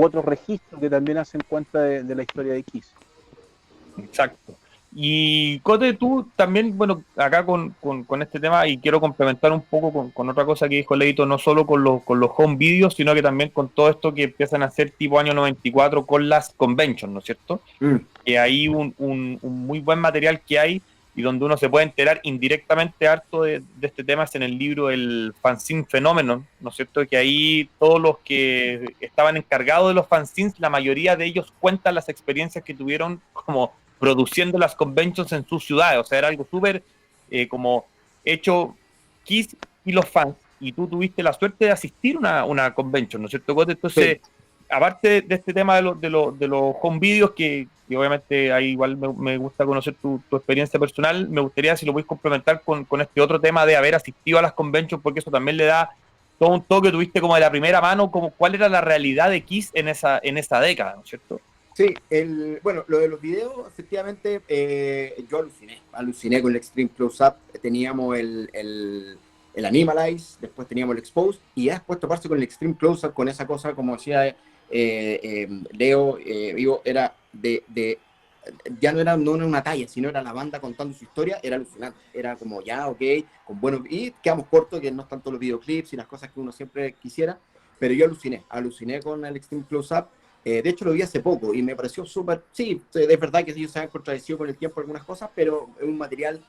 otros registros que también hacen cuenta de la historia de Kiss. Exacto. Y Cote, tú también, bueno, acá con este tema, y quiero complementar un poco con otra cosa que dijo Leito, no solo con los home videos, sino que también con todo esto que empiezan a hacer tipo año 94 con las conventions, ¿no es cierto? Que hay un muy buen material que hay y donde uno se puede enterar indirectamente harto de este tema es en el libro El Fanzine Phenomenon, ¿no es cierto? Que ahí todos los que estaban encargados de los fanzines, la mayoría de ellos cuentan las experiencias que tuvieron como produciendo las conventions en sus ciudades, o sea, era algo súper como hecho Kiss y los fans, y tú tuviste la suerte de asistir a una convention, ¿no es cierto, Cote? Entonces, Sí. aparte de este tema de los home videos, que obviamente ahí igual me gusta conocer tu experiencia personal, me gustaría si lo puedes complementar con este otro tema de haber asistido a las conventions, porque eso también le da todo un toque, tuviste como de la primera mano, como cuál era la realidad de Kiss en esa década, ¿no es cierto? Sí, bueno, lo de los videos, efectivamente, yo aluciné con el Extreme Close-Up, teníamos el Animalize, después teníamos el Expose, y ya después toparse con el Extreme Close-Up, con esa cosa, como decía Leo, era ya no era una talla, sino era la banda contando su historia, era alucinante, era como ya, ok, con buenos, y quedamos cortos, que no es tanto los videoclips y las cosas que uno siempre quisiera, pero yo aluciné con el Extreme Close-Up. De hecho, lo vi hace poco y me pareció súper. Sí, es verdad que ellos se han contradecido con el tiempo algunas cosas, pero es un material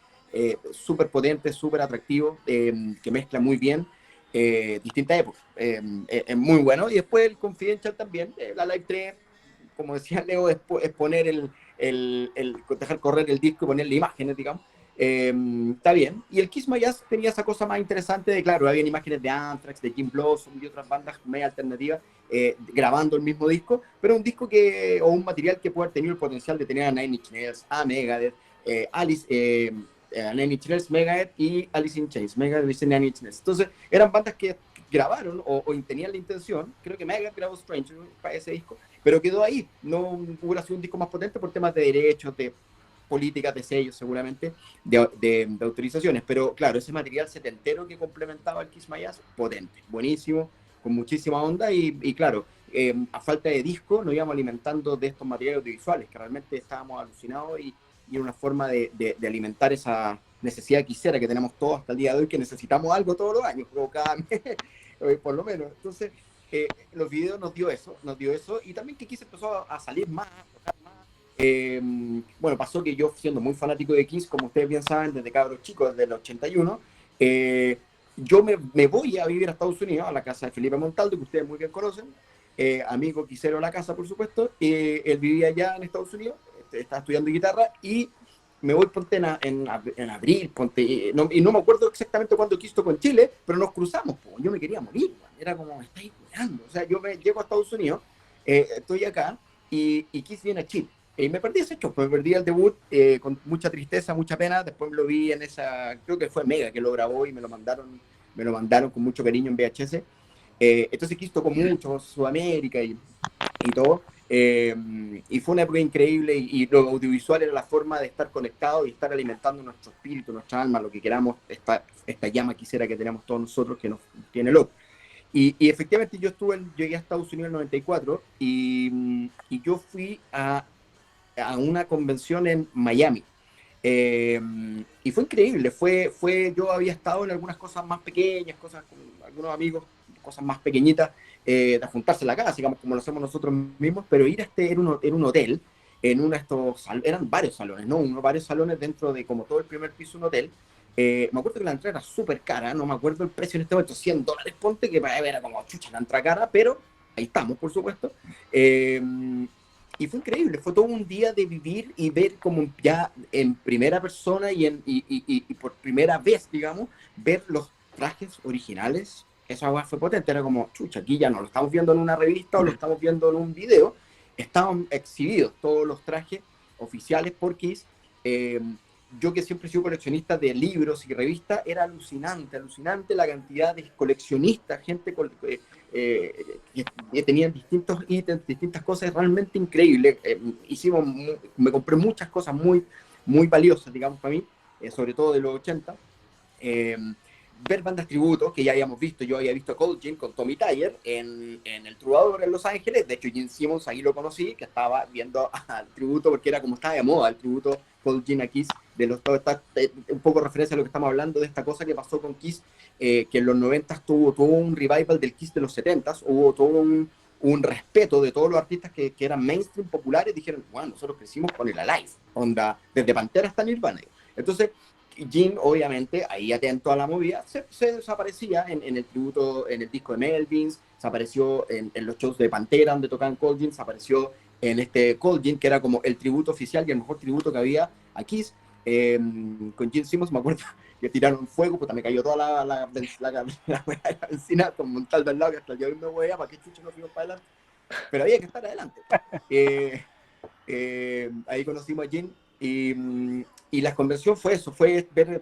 súper potente, súper atractivo, que mezcla muy bien distintas épocas. Es muy bueno. Y después el Confidential también, la Live 3, como decía Leo, es poner dejar correr el disco y ponerle imágenes, digamos. Está bien. Y el Kiss My Ass tenía esa cosa más interesante de, claro, había imágenes de Anthrax, de Jim Blossom y otras bandas medio alternativas grabando el mismo disco, pero un disco o un material que puede haber tenido el potencial de tener a Nine Inch Nails, a Megadeth, a Nine Inch Nails, Megadeth y Alice in Chains, Megadeth y Nine Inch Nails. Entonces, eran bandas que grabaron o tenían la intención, creo que Megadeth grabó Strange para ese disco, pero quedó ahí, no hubiera sido un disco más potente por temas de derechos, de políticas de sellos seguramente, de autorizaciones, pero claro, ese material setentero que complementaba el Kiss My Ass, potente, buenísimo, con muchísima onda y claro, a falta de disco nos íbamos alimentando de estos materiales audiovisuales, que realmente estábamos alucinados y era una forma de alimentar esa necesidad quisiera que tenemos todos hasta el día de hoy, que necesitamos algo todos los años, o cada mes, por lo menos. Entonces, los videos nos dio eso, y también que Kiss empezó a salir más, a tocar más. Bueno, pasó que yo, siendo muy fanático de Kiss, como ustedes bien saben, desde cabros chicos, desde el 81, yo me voy a vivir a Estados Unidos, a la casa de Felipe Montaldo, que ustedes muy bien conocen, amigo quisero de la casa, por supuesto. Él vivía allá en Estados Unidos, estaba estudiando guitarra, y me voy, ponte en abril, ponte, y no me acuerdo exactamente cuándo Kiss tocó en Chile, pero nos cruzamos, yo me quería morir, era como, me estáis curando. O sea, llego a Estados Unidos, estoy acá, y Kiss viene a Chile. Y me perdí ese show, me perdí el debut con mucha tristeza, mucha pena. Después lo vi en esa, creo que fue Mega que lo grabó y me lo mandaron con mucho cariño en VHS. Entonces Kiss tocó mucho Sudamérica y todo. Y fue una época increíble y lo audiovisual era la forma de estar conectados y estar alimentando nuestro espíritu, nuestra alma, lo que queramos, esta llama quisiera que tenemos todos nosotros que nos tiene locos. Y efectivamente yo llegué a Estados Unidos en el 94 y yo fui a una convención en Miami. Y fue increíble, yo había estado en algunas cosas más pequeñas, cosas con algunos amigos, cosas más pequeñitas, de juntarse en la casa, digamos, como lo hacemos nosotros mismos, pero ir a era un hotel, en uno de estos, eran varios salones, ¿no? Varios salones dentro de como todo el primer piso de un hotel. Me acuerdo que la entrada era súper cara, no me acuerdo el precio en este momento, $100, ponte, que para ver era como chucha la entrada cara, pero ahí estamos, por supuesto. Y fue increíble, fue todo un día de vivir y ver como ya en primera persona y por primera vez, digamos, ver los trajes originales. Esa agua fue potente, era como, chucha, aquí ya no lo estamos viendo en una revista o lo estamos viendo en un video, estaban exhibidos todos los trajes oficiales por Kiss. Yo que siempre he sido coleccionista de libros y revistas, era alucinante la cantidad de coleccionistas, gente que tenían distintos ítems, distintas cosas, realmente increíble. Me compré muchas cosas muy valiosas, digamos, para mí, sobre todo de los 80. Ver bandas tributos que ya habíamos visto, yo había visto a Cold Gin con Tommy Tyer en El Trovador en Los Ángeles, de hecho Gene Simmons ahí lo conocí, que estaba viendo al tributo porque era como estaba de moda el tributo Cold Gin a Kiss, un poco referencia a lo que estamos hablando de esta cosa que pasó con Kiss, que en los 90 tuvo un revival del Kiss de los 70s, hubo todo un respeto de todos los artistas que eran mainstream populares, dijeron, bueno, nosotros crecimos con el Alive, onda, desde Pantera hasta Nirvana. Entonces, Jim, obviamente, ahí atento a la movida, se desaparecía en el tributo, en el disco de Melvins, se apareció en los shows de Pantera, donde tocaban Cold Gin, se apareció en este Cold Gin, que era como el tributo oficial y el mejor tributo que había a Kiss. Con Gene Simmons, me acuerdo que tiraron fuego, pues me cayó toda la benzina con Montalvo al lado, que hasta yo me voy a, ¿para qué chucho no fuimos para adelante? Pero había que estar adelante. Ahí conocimos a Gene y la convención fue eso, fue ver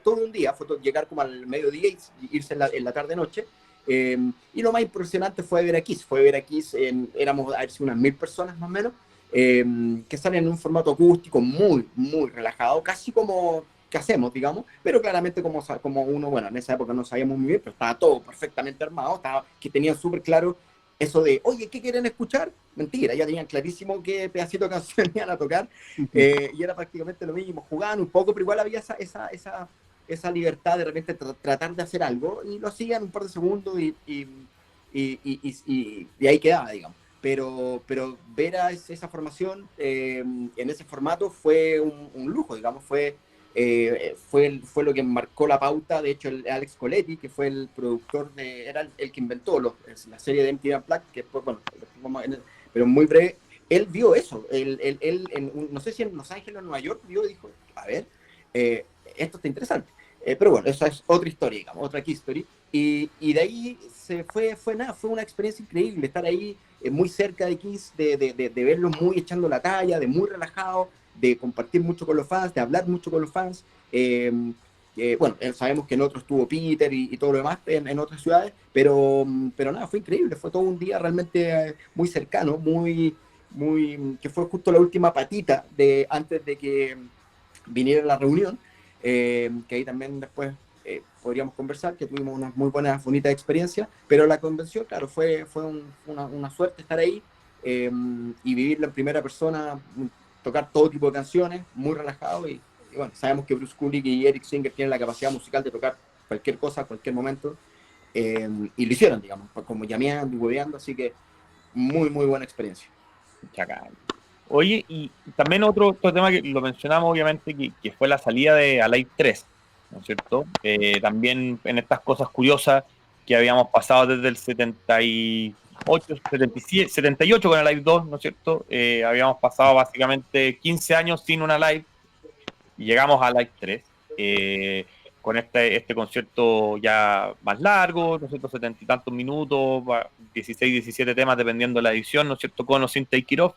todo un día, fue llegar como al mediodía y irse en la tarde-noche. Y lo más impresionante fue ver a Kiss, éramos a ver si unas 1000 personas más o menos, que salen en un formato acústico muy relajado, casi como que hacemos, digamos, pero claramente como uno, bueno, en esa época no sabíamos muy bien, pero estaba todo perfectamente armado, que tenían súper claro eso de, oye, ¿qué quieren escuchar? Mentira, ya tenían clarísimo qué pedacito de canción iban a tocar, y era prácticamente lo mismo, jugaban un poco, pero igual había esa libertad de repente tratar de hacer algo, y lo hacían un par de segundos y ahí quedaba, digamos. Pero ver a esa formación en ese formato fue un lujo, digamos, fue lo que marcó la pauta. De hecho, Alex Coletti, que fue el productor, era el que inventó la serie de MTV Unplugged, que después, bueno, pero muy breve, él vio eso, no sé si en Los Ángeles o en Nueva York, vio y dijo, a ver, esto está interesante. Pero bueno, esa es otra historia, digamos, otra key story. Y de ahí fue una experiencia increíble estar ahí muy cerca de Kiss, de verlos muy echando la talla, de muy relajado, de compartir mucho con los fans, de hablar mucho con los fans. Bueno, sabemos que en otros estuvo Peter y todo lo demás en otras ciudades, pero nada, fue increíble, fue todo un día realmente muy cercano, que fue justo la última patita antes de que viniera la reunión, que ahí también después podríamos conversar, que tuvimos unas muy bonitas experiencias, pero la convención, claro, fue una suerte estar ahí y vivirla en primera persona, tocar todo tipo de canciones, muy relajado y bueno, sabemos que Bruce Kulick y Eric Singer tienen la capacidad musical de tocar cualquier cosa, cualquier momento, y lo hicieron, digamos, como llameando y hueveando, así que muy buena experiencia. Chacán. Oye, y también otro tema que lo mencionamos, obviamente, que fue la salida de Alive 3, ¿no es cierto? También en estas cosas curiosas que habíamos pasado desde el 78, 77, 78 con Alive 2, ¿no es cierto? Habíamos pasado básicamente 15 años sin una Alive y llegamos a Alive 3. Con este concierto ya más largo, ¿no es cierto? 70 y tantos minutos, 16, 17 temas dependiendo de la edición, ¿no es cierto? Con o sin Take It Off.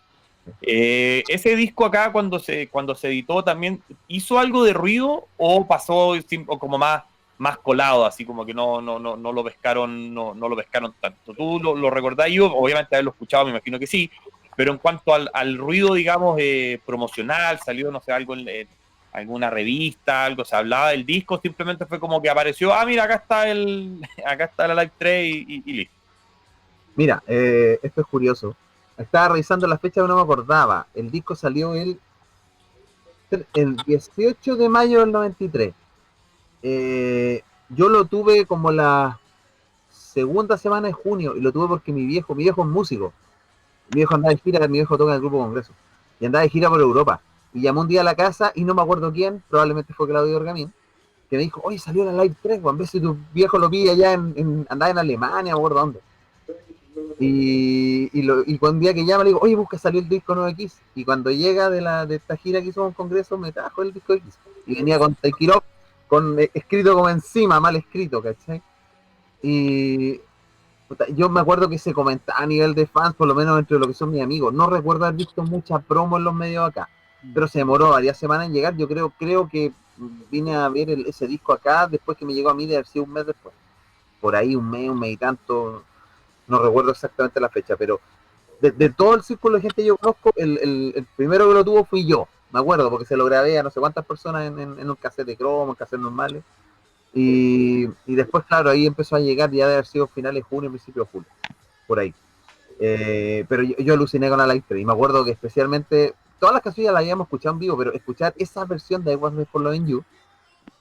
¿Ese disco acá cuando se editó también hizo algo de ruido o pasó o como más colado, así como que no lo pescaron, no lo pescaron tanto? ¿Tú lo recordás? Yo obviamente haberlo escuchado, me imagino que sí, pero en cuanto al ruido, digamos, promocional, salió, no sé, algo en alguna revista, algo, se hablaba del disco, simplemente fue como que apareció, mira, acá está acá está la Live 3 y listo. Mira, esto es curioso. Estaba revisando la fecha, pero no me acordaba. El disco salió el 18 de mayo del 93. Yo lo tuve como la segunda semana de junio y lo tuve porque mi viejo es músico. Mi viejo andaba de gira, mi viejo toca en el Grupo Congreso y andaba de gira por Europa. Y llamó un día a la casa y no me acuerdo quién, probablemente fue Claudio Orgamín, que me dijo, oye, salió la Live 3, Juan, ves si tu viejo lo pilla allá andaba en Alemania, no me acuerdo dónde. Y cuando un día que llama le digo, oye, busca, salió el disco nuevo X. Y cuando llega de esta gira que hizo en un congreso, me trajo el disco X. Y venía con Taikirov, escrito como encima, mal escrito, ¿cachai? Y puta, yo me acuerdo que se comentaba a nivel de fans, por lo menos entre lo que son mis amigos. No recuerdo haber visto mucha promo en los medios acá, pero se demoró varias semanas en llegar. Yo creo que vine a ver ese disco acá después que me llegó a mí, de haber sido un mes después. Por ahí un mes y tanto, no recuerdo exactamente la fecha, pero de todo el círculo de gente que yo conozco, el primero que lo tuvo fui yo, me acuerdo, porque se lo grabé a no sé cuántas personas en un cassette de cromo, en cassette normales. Y después, claro, ahí empezó a llegar, ya de haber sido finales de junio, principio de julio, por ahí. Pero yo aluciné con la Live 3 y me acuerdo que especialmente, todas las canciones las habíamos escuchado en vivo, pero escuchar esa versión de I Was Made for Loving You,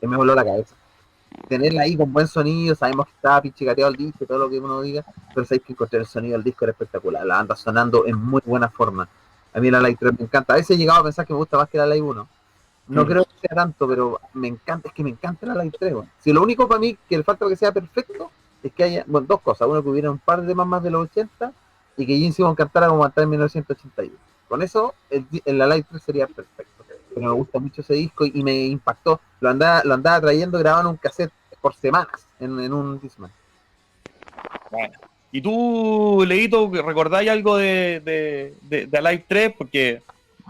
que me voló la cabeza. Tenerla ahí con buen sonido, sabemos que estaba pichicateado el disco, todo lo que uno diga, pero sabéis que encontrar el sonido del disco era espectacular, la banda sonando en muy buena forma. A mí la Live 3 me encanta, a veces he llegado a pensar que me gusta más que la Live 1. No creo que sea tanto, pero me encanta, es que me encanta la Live 3. Bueno. Si lo único para mí, que el factor que sea perfecto, es que haya, bueno, dos cosas. Uno, que hubiera un par de temas más de los 80 y que Jim Simmons cantara como cantaba en 1981. Con eso, en la Live 3 sería perfecto. Pero me gusta mucho ese disco y me impactó. Lo andaba trayendo, grabando un cassette por semanas en un Discman. Bueno. ¿Y tú, Leito, recordáis algo de Alive 3? Porque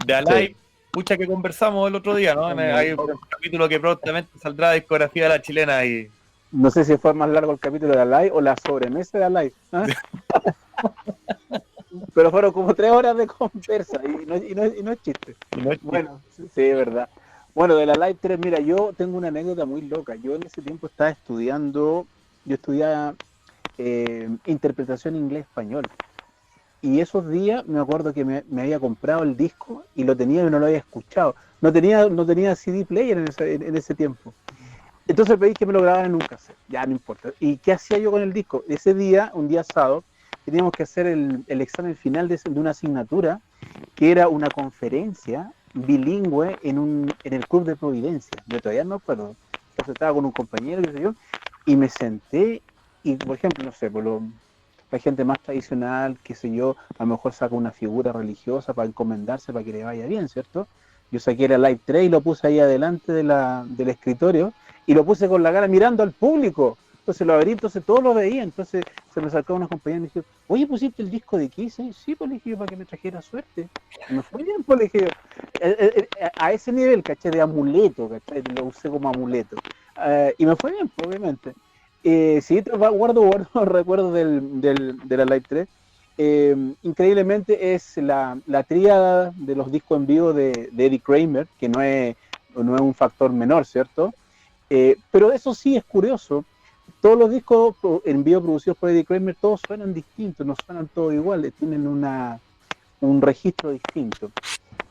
de Alive, Sí. pucha que conversamos el otro día, ¿no? Hay un capítulo que prontamente saldrá de discografía de la chilena y... No sé si fue más largo el capítulo de Alive o la sobremesa de Alive. ¿Ah? Pero fueron como 3 horas de conversa y no es chiste. Bueno, sí, es verdad. Bueno, de la Live 3, mira, yo tengo una anécdota muy loca. Yo en ese tiempo estaba estudiando, yo estudiaba interpretación inglés-español. Y esos días me acuerdo que me había comprado el disco y lo tenía y no lo había escuchado. No tenía CD player en ese tiempo. Entonces pedí que me lo grabaran en un cassette. Ya no importa. ¿Y qué hacía yo con el disco? Ese día, un día sábado, teníamos que hacer el examen final de una asignatura que era una conferencia bilingüe en el Club de Providencia. Yo todavía no acuerdo. Entonces estaba con un compañero, qué sé yo, y me senté y, por ejemplo, no sé, la gente más tradicional, qué sé yo, a lo mejor saca una figura religiosa para encomendarse para que le vaya bien, ¿cierto? Yo saqué la Live 3 y lo puse ahí adelante del escritorio y lo puse con la cara mirando al público. Entonces lo abrí, entonces todos lo veían. Entonces se me acercó una compañera y me dijo, oye, ¿pusiste el disco de Kiss? Sí, pues le dije, para que me trajera suerte. Y me fue bien, pues le dije, a ese nivel, caché, de amuleto, caché, lo usé como amuleto. Y me fue bien, pues, obviamente. Sí, guardo recuerdos de la Live 3. Increíblemente es la tríada de los discos en vivo de Eddie Kramer, que no es un factor menor, ¿cierto? Pero eso sí es curioso. Todos los discos en vivo producidos por Eddie Kramer, todos suenan distintos, no suenan todos iguales, tienen un registro distinto.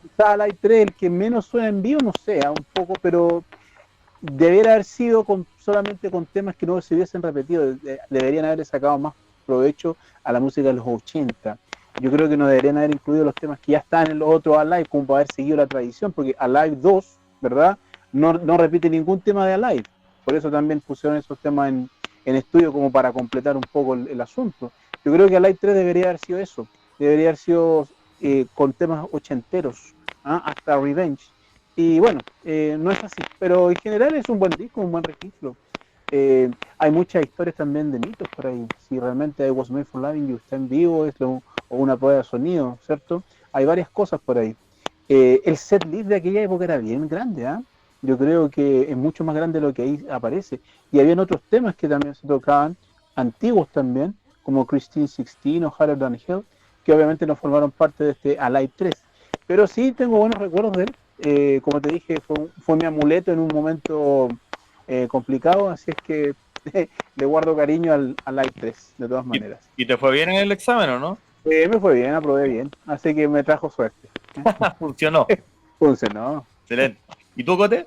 Quizá Live 3, el que menos suena en vivo, no sé, un poco, pero debería haber sido solamente con temas que no se hubiesen repetido. Deberían haber sacado más provecho a la música de los 80. Yo creo que no deberían haber incluido los temas que ya están en los otros Alive, como para haber seguido la tradición, porque Alive 2, ¿verdad? No repite ningún tema de Alive. Por eso también pusieron esos temas en estudio, como para completar un poco el asunto. Yo creo que Alive 3 debería haber sido eso. Debería haber sido con temas ochenteros, hasta Revenge. Y bueno, no es así, pero en general es un buen disco, un buen registro. Hay muchas historias también de mitos por ahí. Si realmente I Was Made for Loving You está en vivo, o una prueba de sonido, ¿cierto? Hay varias cosas por ahí. El set list de aquella época era bien grande, ¿ah? Yo creo que es mucho más grande de lo que ahí aparece. Y habían otros temas que también se tocaban, antiguos también, como Christine 16 o Harder Than Hell, que obviamente no formaron parte de este Alive 3. Pero sí tengo buenos recuerdos de él. Como te dije, fue mi amuleto en un momento complicado, así es que le guardo cariño al Live 3, de todas ¿Y, maneras. y te fue bien en el examen o no? Me fue bien, aprobé bien, así que me trajo suerte. Funcionó. Funcionó. Excelente. ¿Y tú, Cote?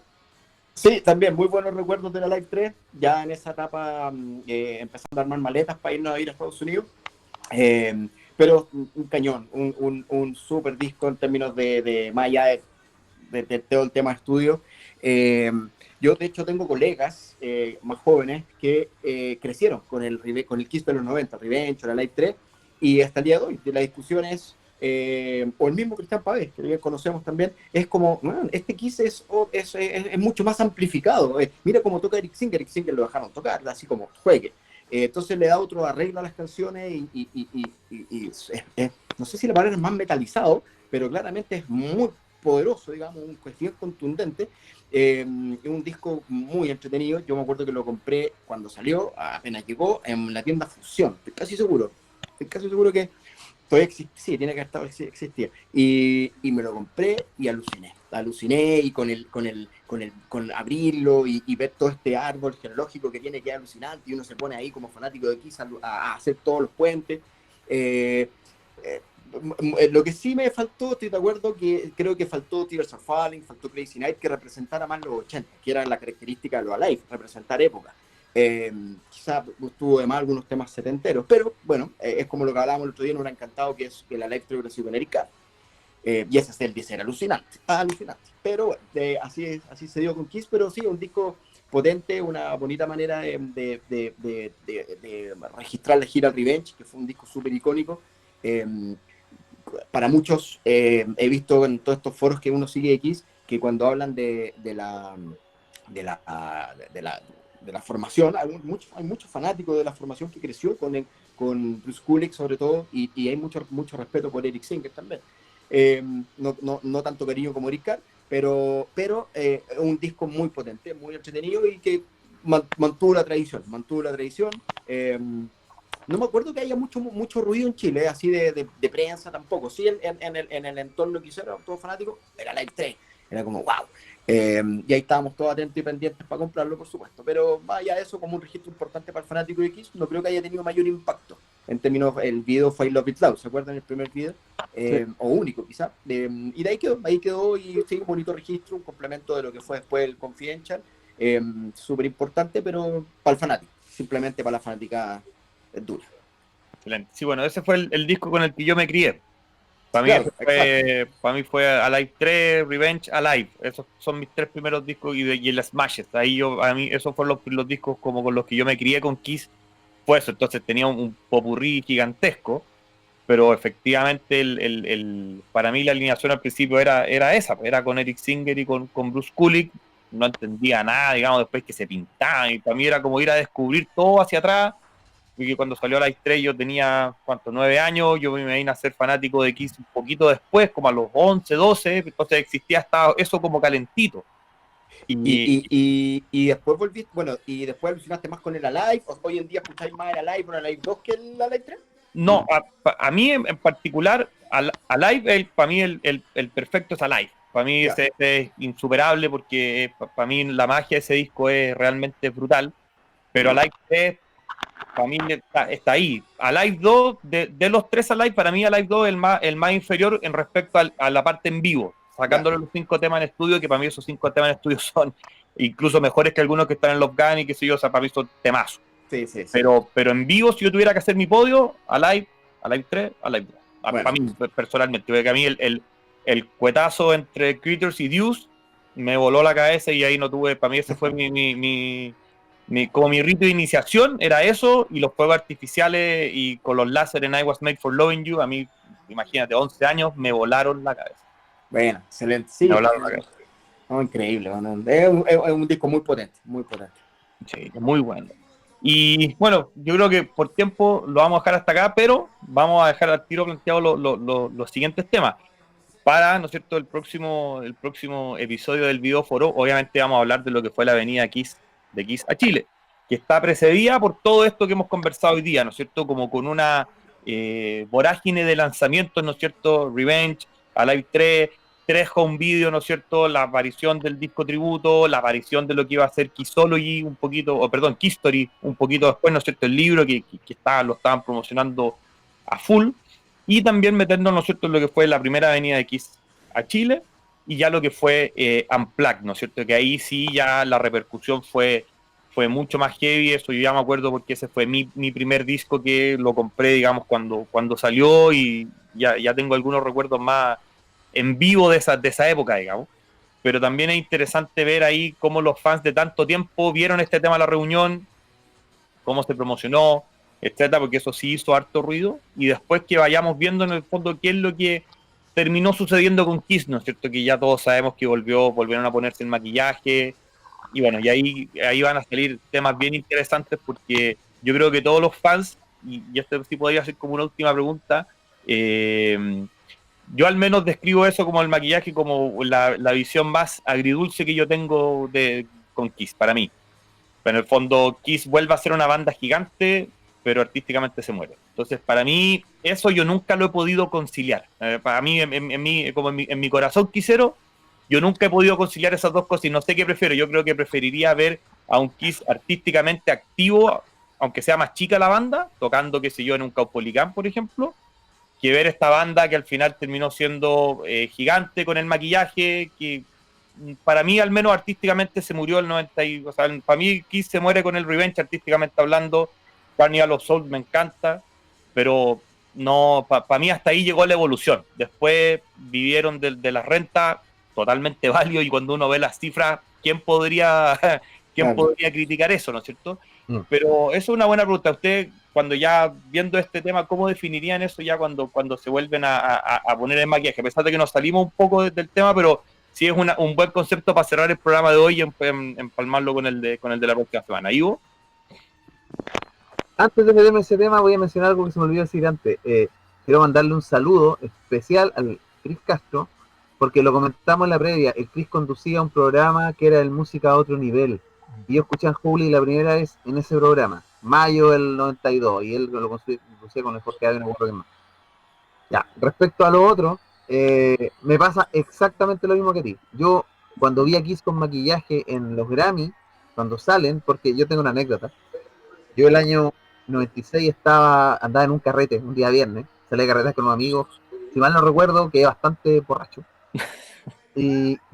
Sí, también muy buenos recuerdos de la Live 3, ya en esa etapa empezando a armar maletas para irnos a ir a Estados Unidos. Pero un cañón, un super disco en términos de más allá de todo el tema de estudio. Yo, de hecho, tengo colegas más jóvenes que crecieron con el Kiss de los 90, Revenge, la Live 3, y hasta el día de hoy, de la discusión es, o el mismo Cristian Pavés, que bien conocemos también, es como, man, este Kiss es mucho más amplificado. Mira cómo toca Eric Singer lo dejaron tocar, así como juegue. Entonces le da otro arreglo a las canciones y no sé si la palabra es más metalizado, pero claramente es muy poderoso, digamos, un cuestión contundente. Es un disco muy entretenido. Yo me acuerdo que lo compré cuando salió, apenas llegó, en la tienda Fusión. Estoy casi seguro que todavía existe, sí, tiene que estar existir. Y me lo compré y aluciné y con abrirlo y ver todo este árbol genealógico que tiene, que es alucinante, y uno se pone ahí como fanático de Kiss a hacer todos los puentes. Eh, eh, lo que sí me faltó, estoy de acuerdo, que creo que faltó Tears Are Falling, faltó Crazy Night, que representara más los 80, que era la característica de los Alive, representar época. Quizá tuvo además algunos temas setenteros, pero bueno, es como lo que hablábamos el otro día, nos hubiera encantado que es que la Live hubiera sido con Eric Carr. Y ese es el disco, era alucinante, alucinante. Pero bueno, así se dio con Kiss, pero sí, un disco potente, una bonita manera de registrar la gira Revenge, que fue un disco súper icónico. Eh, para muchos, he visto en todos estos foros que uno sigue X, que cuando hablan de la formación, hay muchos fanáticos de la formación que creció con Bruce Kulick sobre todo, y hay mucho respeto por Eric Singer también. No tanto cariño como Eric Carr, pero un disco muy potente, muy entretenido y que mantuvo la tradición. No me acuerdo que haya mucho ruido en Chile, así de prensa tampoco. Sí, en el entorno que hicieron todos fanáticos, era Live 3. Era como, wow. Y ahí estábamos todos atentos y pendientes para comprarlo, por supuesto. Pero vaya eso como un registro importante para el fanático de Kiss, no creo que haya tenido mayor impacto. En términos, el video fue I Love It Loud, ¿se acuerdan el primer video? Sí. O único, quizá. Y de ahí quedó y sí, un bonito registro, un complemento de lo que fue después el Confidential. Súper importante, pero para el fanático, simplemente para la fanática dura. Excelente. Sí, bueno, ese fue el disco con el que yo me crié. Claro, Para mí fue Alive 3, Revenge, Alive. Esos son mis tres primeros discos y el Smashes. A mí esos fueron los discos como con los que yo me crié con Kiss. Fue eso, entonces tenía un popurrí gigantesco, pero efectivamente para mí la alineación al principio era esa, era con Eric Singer y con Bruce Kulick. No entendía nada, digamos, después que se pintaban, y para mí era como ir a descubrir todo hacia atrás. Porque cuando salió la Live yo tenía, ¿cuánto? 9 años, yo me vine a ser fanático de Kiss un poquito después, como a los 11, 12, entonces existía hasta eso como calentito. Y después volviste, bueno, y después alucinaste más con el Alive. Hoy en día escucháis más el Alive con el Alive 2 que el Alive 3. No, a mí en particular, Alive, para mí el perfecto es Alive. Para mí Ya. ese es insuperable porque para mí la magia de ese disco es realmente brutal, pero Alive 3 para mí está ahí. Alive 2, de los tres Alive, para mí Alive 2 es el más inferior en respecto a la parte en vivo, sacándole los 5 temas en estudio, que para mí esos 5 temas en estudio son incluso mejores que algunos que están en Love Gun y qué sé yo, o sea, para mí son temazos. Sí, sí, sí. Pero en vivo, si yo tuviera que hacer mi podio, Alive 3, Alive 2. Bueno. Para mí, personalmente, porque a mí el cuetazo entre Critters y Deuce me voló la cabeza y ahí no tuve, para mí ese fue como mi rito de iniciación, era eso, y los fuegos artificiales y con los láser en I Was Made for Loving You, a mí, imagínate, 11 años, me volaron la cabeza. Bueno, excelente. Sí, Me volaron la cabeza. increíble. Bueno, es un disco muy potente, muy potente. Sí, muy bueno. Y bueno, yo creo que por tiempo lo vamos a dejar hasta acá, pero vamos a dejar al tiro planteado los siguientes temas. Para, ¿no es cierto?, el próximo episodio del Videóforo, obviamente vamos a hablar de lo que fue la avenida Kiss, de Kiss a Chile, que está precedida por todo esto que hemos conversado hoy día, ¿no es cierto?, como con una vorágine de lanzamientos, ¿no es cierto?, Revenge, Alive 3, tres home video, ¿no es cierto?, la aparición del disco tributo, la aparición de lo que iba a ser Kissology un poquito, o perdón, Kisstory un poquito después, ¿no es cierto?, el libro lo estaban promocionando a full, y también meternos, ¿no es cierto?, en lo que fue la primera avenida de Kiss a Chile, y ya lo que fue Unplugged, ¿no es cierto?, que ahí sí ya la repercusión fue mucho más heavy. Eso yo ya me acuerdo porque ese fue mi primer disco que lo compré, digamos, cuando salió, y ya tengo algunos recuerdos más en vivo de esa época, digamos. Pero también es interesante ver ahí cómo los fans de tanto tiempo vieron este tema a la reunión, cómo se promocionó, etcétera, porque eso sí hizo harto ruido. Y después que vayamos viendo en el fondo qué es lo que terminó sucediendo con Kiss, ¿no es cierto? Que ya todos sabemos que volvieron a ponerse el maquillaje, y bueno, y ahí van a salir temas bien interesantes, porque yo creo que todos los fans, y esto sí podría ser como una última pregunta, yo al menos describo eso como el maquillaje, como la visión más agridulce que yo tengo con Kiss, para mí. Pero en el fondo Kiss vuelve a ser una banda gigante, pero artísticamente se muere. Entonces, para mí, eso yo nunca lo he podido conciliar. Para mí, en mi corazón quisero, yo nunca he podido conciliar esas dos cosas, y no sé qué prefiero. Yo creo que preferiría ver a un Kiss artísticamente activo, aunque sea más chica la banda, tocando, qué sé yo, en un Caupolicán, por ejemplo, que ver esta banda que al final terminó siendo gigante con el maquillaje, que para mí al menos artísticamente se murió el 90 o sea, para mí Kiss se muere con el Revenge artísticamente hablando. Carnival of Souls me encanta, pero no, para mí hasta ahí llegó la evolución. Después vivieron de la renta, totalmente válido, y cuando uno ve las cifras, ¿quién podría Claro. criticar eso, no es cierto? Mm. Pero eso es una buena pregunta. Usted, cuando ya viendo este tema, ¿cómo definirían eso ya cuando se vuelven a poner el maquillaje? A pesar de que nos salimos un poco del tema, pero sí es un buen concepto para cerrar el programa de hoy y empalmarlo con el de la próxima semana. ¿Ivo? Antes de meterme en ese tema, voy a mencionar algo que se me olvidó decir antes. Quiero mandarle un saludo especial al Chris Castro, porque lo comentamos en la previa. El Chris conducía un programa que era el Música a Otro Nivel, y yo escuché a Juli la primera vez en ese programa, mayo del 92, y él lo conducía con el Jorge Ávila, no recuerdo quién más. Ya, respecto a lo otro, me pasa exactamente lo mismo que a ti. Yo, cuando vi a Kiss con maquillaje en los Grammy, cuando salen, porque yo tengo una anécdota. Yo el año 96 andaba en un carrete, un día viernes, salí a carretear con unos amigos, si mal no recuerdo, quedé bastante borracho.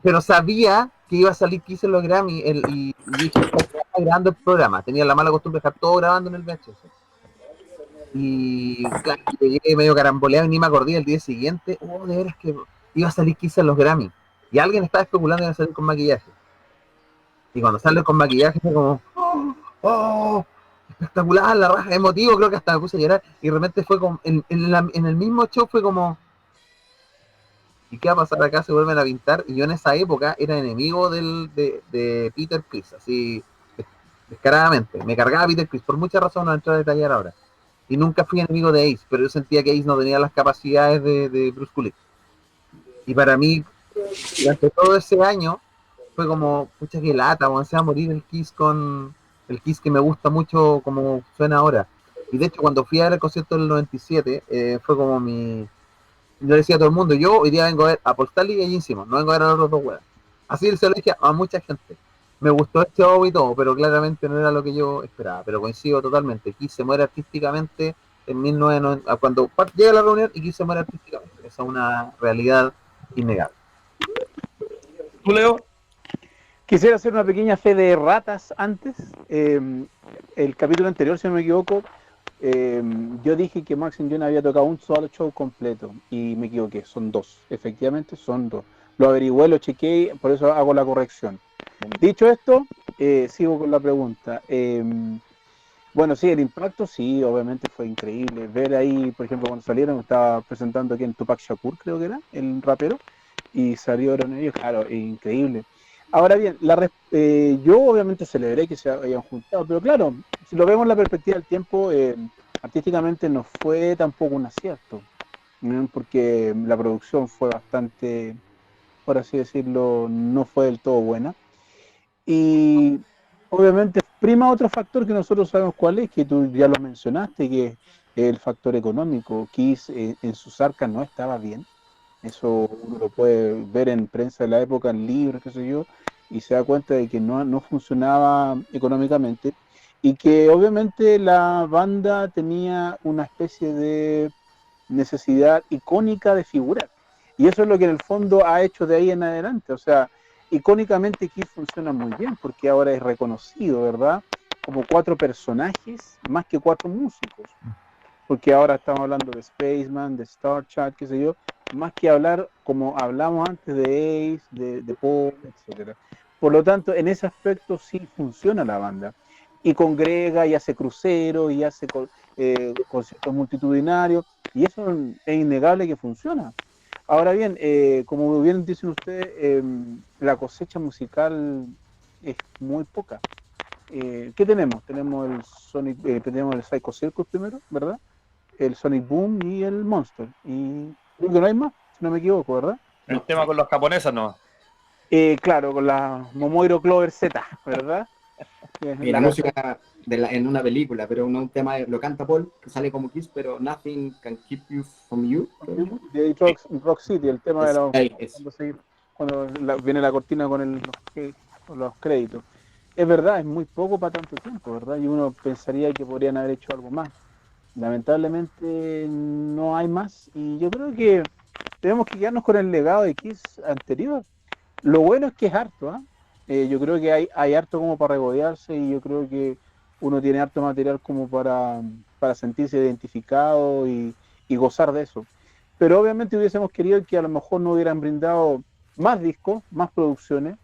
Pero sabía que iba a salir Kiss en los Grammy, y dije, estaba grabando el programa, tenía la mala costumbre de dejar todo grabando en el VHS. Y claro, llegué medio caramboleado y ni me acordé el día siguiente, de veras que iba a salir Kiss en los Grammy. Y alguien estaba especulando que iba a salir con maquillaje. Y cuando sale con maquillaje fue como, ¡oh! Espectacular, la raja, emotivo, creo que hasta me puse a llorar. Y de repente fue como, en el mismo show fue como, ¿y qué va a pasar acá? Se vuelven a pintar. Y yo en esa época era enemigo de Peter Criss, así descaradamente. Me cargaba Peter Criss, por muchas razones, no entro a detallar ahora. Y nunca fui enemigo de Ace, pero yo sentía que Ace no tenía las capacidades de Bruce Kulick. Y para mí, durante todo ese año, fue como, pucha que lata, se va a morir el Kiss que me gusta mucho como suena ahora. Y de hecho, cuando fui a ver el concierto del 97, fue como yo le decía a todo el mundo, yo hoy día vengo a ver a Paul Stanley y a Gene Simmons, no vengo a ver a los dos huevos. Así se lo dije a mucha gente. Me gustó el show y todo, pero claramente no era lo que yo esperaba. Pero coincido totalmente, Kiss se muere artísticamente en 1990, cuando llega la reunión, y Kiss se muere artísticamente. Esa es una realidad innegable. ¿Tú, Leo? Quisiera hacer una pequeña fe de ratas antes. El capítulo anterior, si no me equivoco, yo dije que Max Young había tocado un solo show completo y me equivoqué, son dos, efectivamente son dos. Lo averigüé, lo chequeé, por eso hago la corrección. Dicho esto, sigo con la pregunta. Bueno, sí, el impacto, sí, obviamente fue increíble. Ver ahí, por ejemplo, cuando salieron, estaba presentando aquí en Tupac Shakur, creo que era, el rapero, y salieron ellos, claro, increíble. Ahora bien, yo obviamente celebré que se hayan juntado, pero claro, si lo vemos en la perspectiva del tiempo, artísticamente no fue tampoco un acierto, ¿no? Porque la producción fue bastante, por así decirlo, no fue del todo buena. Y obviamente prima otro factor que nosotros sabemos cuál es, que tú ya lo mencionaste, que es el factor económico. Kiss en sus arcas no estaba bien. Eso uno lo puede ver en prensa de la época, en libros, qué sé yo, y se da cuenta de que no funcionaba económicamente y que obviamente la banda tenía una especie de necesidad icónica de figurar. Y eso es lo que en el fondo ha hecho de ahí en adelante. O sea, icónicamente Kiss funciona muy bien porque ahora es reconocido, ¿verdad? Como 4 personajes más que 4 músicos. Porque ahora estamos hablando de Spaceman, de Star Chat, qué sé yo, más que hablar como hablamos antes de Ace, de Paul, etcétera. Por lo tanto, en ese aspecto sí funciona la banda. Y congrega, y hace cruceros, y hace conciertos multitudinarios, y eso es innegable que funciona. Ahora bien, como bien dicen ustedes, la cosecha musical es muy poca. ¿Qué tenemos? Tenemos el Psycho Circus primero, ¿verdad? El Sonic Boom y el Monster. Y creo que no hay más, si no me equivoco, ¿verdad? El No, tema con los japoneses no. Claro, con la Momoiro Clover Z, ¿verdad? Que es y la música en una película, pero no un tema, lo canta Paul, que sale como Kiss, pero Nothing Can Keep You From You. de Rock City, el tema de cuando viene la cortina con con los créditos. Es verdad, es muy poco para tanto tiempo, ¿verdad? Y uno pensaría que podrían haber hecho algo más. Lamentablemente no hay más y yo creo que tenemos que quedarnos con el legado de Kiss anterior. Lo bueno es que es harto, ¿ah? Yo creo que hay harto como para regodearse y yo creo que uno tiene harto material como para sentirse identificado y gozar de eso. Pero obviamente hubiésemos querido que a lo mejor nos hubieran brindado más discos, más producciones,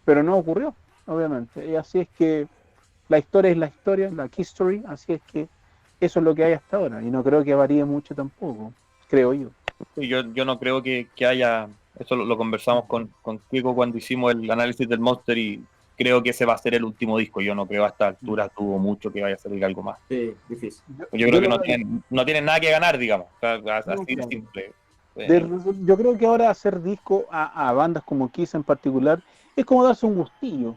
pero no ocurrió, obviamente. Y así es que la historia es la historia, la Key Story, así es que eso es lo que hay hasta ahora y no creo que varíe mucho tampoco, creo yo. Y yo no creo que haya, eso lo conversamos con Kiko cuando hicimos el análisis del Monster y creo que ese va a ser el último disco. Yo no creo a esta altura tuvo mucho que vaya a salir algo más. Sí, difícil. Yo creo que no tienen nada que ganar, digamos. O sea, No, así de claro. simple. Yo creo que ahora hacer disco a bandas como Kiss en particular es como darse un gustillo,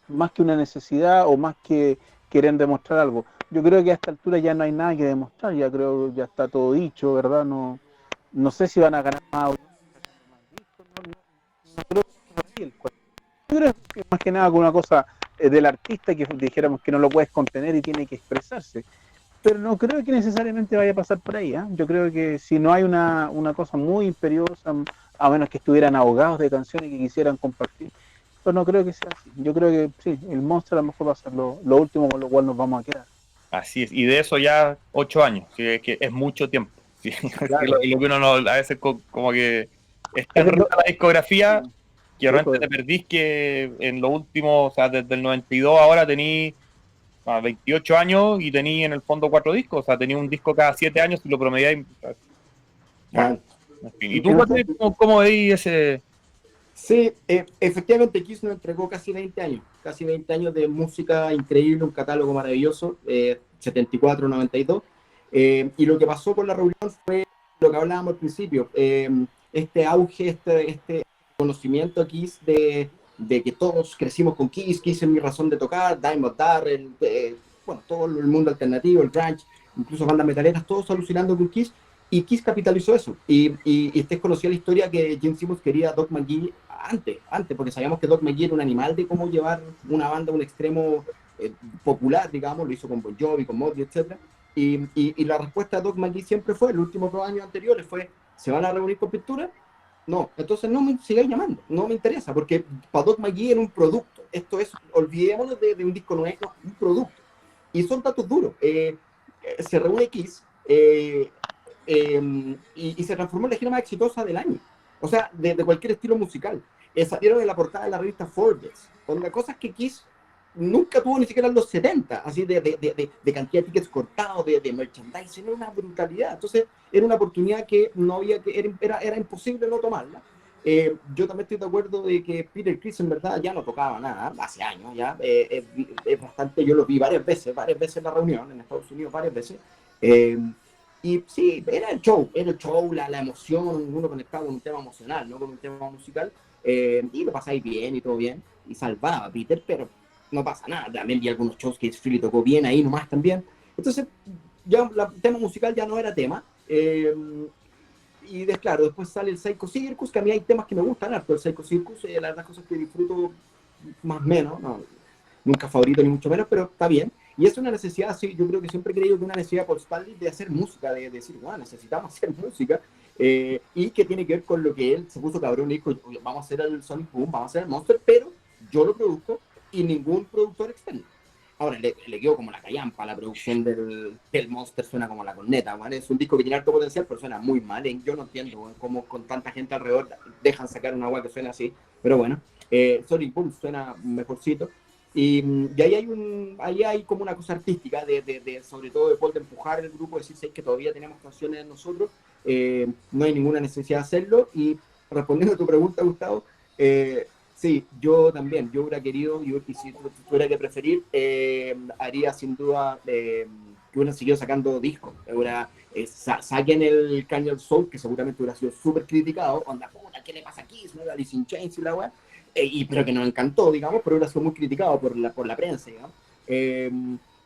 más que una necesidad o más que querer demostrar algo. Yo creo que a esta altura ya no hay nada que demostrar, ya creo que ya está todo dicho, ¿verdad? No sé si van a ganar más discos, no creo que sea así el cuento. Yo creo que más que nada con una cosa del artista que dijéramos que no lo puedes contener y tiene que expresarse. Pero no creo que necesariamente vaya a pasar por ahí. Yo creo que si no hay una cosa muy imperiosa, a menos que estuvieran ahogados de canciones que quisieran compartir, pero no creo que sea así. Yo creo que sí, el Monster a lo mejor va a ser lo último con lo cual nos vamos a quedar. Así es. Y de eso ya 8 años. Sí, es que es mucho tiempo. Sí. Claro. Lo que uno a veces como que es tan rica la discografía que realmente te perdís que en lo último, o sea, desde el 92 ahora tení 28 años y tení en el fondo 4 discos, o sea, tenía un disco cada 7 años y lo promediáis. Bueno, en fin. ¿Y tú, Patrick, cómo veis ese? Sí, efectivamente Kiss nos entregó casi 20 años de música increíble, un catálogo maravilloso, 74, 92. Y lo que pasó con la reunión fue lo que hablábamos al principio, este auge, este conocimiento a Kiss de que todos crecimos con Kiss, Kiss es mi razón de tocar, Dimebag Darrell, bueno, todo el mundo alternativo, el grunge, incluso bandas metaleras, todos alucinando con Kiss. Y Kiss capitalizó eso. Y usted conocía la historia que Gene Simmons quería a Doc McGhee antes, porque sabíamos que Doc McGhee era un animal de cómo llevar una banda a un extremo popular, digamos, lo hizo con Bon Jovi, con Motley, etc. Y la respuesta de Doc McGhee siempre fue, en los últimos 2 años anteriores, fue, ¿se van a reunir con Pintura? No, entonces no me sigáis llamando, no me interesa, porque para Doc McGhee era un producto. Esto es, olvidémonos de un disco nuevo, un producto. Y son datos duros. Se reúne Kiss, y se transformó en la gira más exitosa del año. O sea, de cualquier estilo musical. Salieron en la portada de la revista Forbes, donde cosas que Kiss nunca tuvo ni siquiera en los 70, así de cantidad de tickets cortados, de merchandising, era una brutalidad. Entonces, era una oportunidad que no había era imposible no tomarla. Yo también estoy de acuerdo de que Peter Criss en verdad ya no tocaba nada, hace años ya, es bastante, yo lo vi varias veces en la reunión en Estados Unidos, varias veces, eh, y sí, era el show, la emoción, uno conectaba con un tema emocional, no con un tema musical, y lo pasáis bien y todo bien, y salvaba a Peter, pero no pasa nada, también vi algunos shows que Freely tocó bien ahí nomás también, entonces ya el tema musical ya no era tema, y claro, después sale el Psycho Circus, que a mí hay temas que me gustan harto, el Psycho Circus, la verdad cosas que disfruto más o menos, no, nunca favorito ni mucho menos, pero está bien. Y es una necesidad, sí, yo creo que siempre he creído que una necesidad por Stanley de hacer música, de decir, bueno, necesitamos hacer música, y que tiene que ver con lo que él se puso cabrón y dijo, vamos a hacer el Sonic Boom, vamos a hacer el Monster, pero yo lo produzco y ningún productor externo. Ahora, le quedó como la callampa, la producción del Monster suena como la corneta, ¿vale? Es un disco que tiene alto potencial, pero suena muy mal, ¿eh? Yo no entiendo, ¿vale? Cómo con tanta gente alrededor dejan sacar una agua que suena así, pero bueno, Sonic Boom suena mejorcito, y ahí hay como una cosa artística, sobre todo de Paul, de empujar el grupo, decir que todavía tenemos canciones nosotros, no hay ninguna necesidad de hacerlo, y respondiendo a tu pregunta, Gustavo, sí, yo también, yo hubiera querido, y si tuviera que preferir, haría sin duda que hubieran seguido sacando discos. Saquen el Canyon Soul, que seguramente hubiera sido súper criticado, onda, puta, ¿qué le pasa aquí? Es una Alice in Chains y la weá, pero que nos encantó, digamos, pero hubiera sido muy criticado por la prensa, digamos.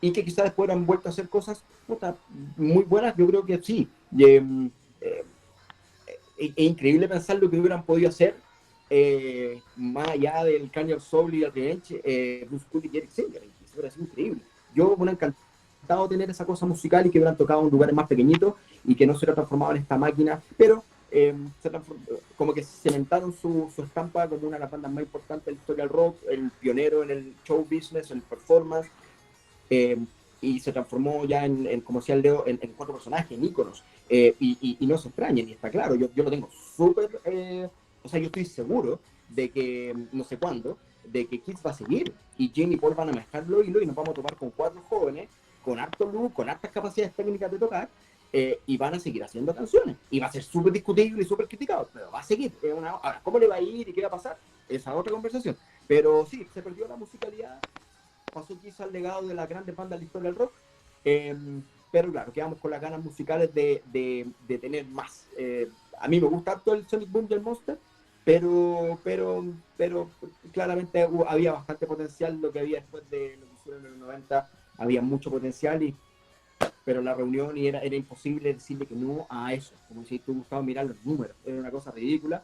Y que quizás después hubieran vuelto a hacer cosas puta, muy buenas, yo creo que sí. Es increíble pensar lo que hubieran podido hacer más allá del Canyon Soul y el Revenge, Bruce Kulick y Eric Singer, eso hubiera sido increíble. Yo me hubiera encantado tener esa cosa musical y que hubieran tocado en lugares más pequeñitos y que no se hubiera transformado en esta máquina, pero como que cementaron su estampa como una de las bandas más importantes de la historia del rock, el pionero en el show business, en el performance, y se transformó ya como decía el Leo, en cuatro personajes, en íconos, y no se extrañen, y está claro, yo lo tengo súper, o sea, yo estoy seguro de que, no sé cuándo, de que Kiss va a seguir, y Jim y Paul van a mezclarlo y nos vamos a tomar con cuatro jóvenes, con harto luz, con hartas capacidades técnicas de tocar, y van a seguir haciendo canciones, y va a ser súper discutible y súper criticado, pero va a seguir. Ahora, ¿cómo le va a ir y qué va a pasar? Esa es otra conversación, pero sí, se perdió la musicalidad, pasó quizás al legado de las grandes bandas de la historia del rock, pero claro, quedamos con las ganas musicales de tener más. A mí me gusta harto el Sonic Boom y el Monster, pero claramente había bastante potencial. Lo que había después de lo que hicieron en los 90, había mucho potencial, pero la reunión era imposible decirle que no a eso, como si tú gustaba mirar los números, era una cosa ridícula,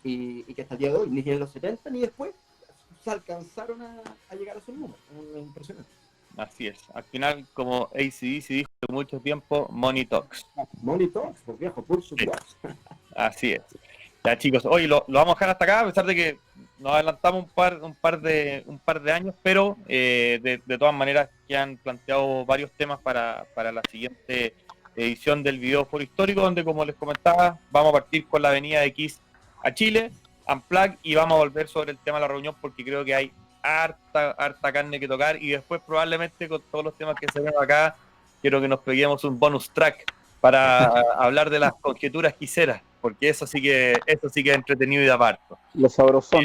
y que hasta el día de hoy, ni en los 70 ni después, se alcanzaron a llegar a esos números. Es impresionante. Así es. Al final, como AC/DC dijo hace mucho tiempo, Money Talks. Money Talks, pues viejo, por su Dios. Así es. Ya chicos, hoy lo vamos a dejar hasta acá, a pesar de que nos adelantamos un par de años, pero de todas maneras que han planteado varios temas para la siguiente edición del video foro histórico, donde, como les comentaba, vamos a partir con la venida de Kiss a Chile, Unplugged, y vamos a volver sobre el tema de la reunión, porque creo que hay harta carne que tocar, y después probablemente con todos los temas que se ven acá, quiero que nos peguemos un bonus track para hablar de las conjeturas quiseras, porque eso sí que es entretenido y de aparto. Los sabrosón.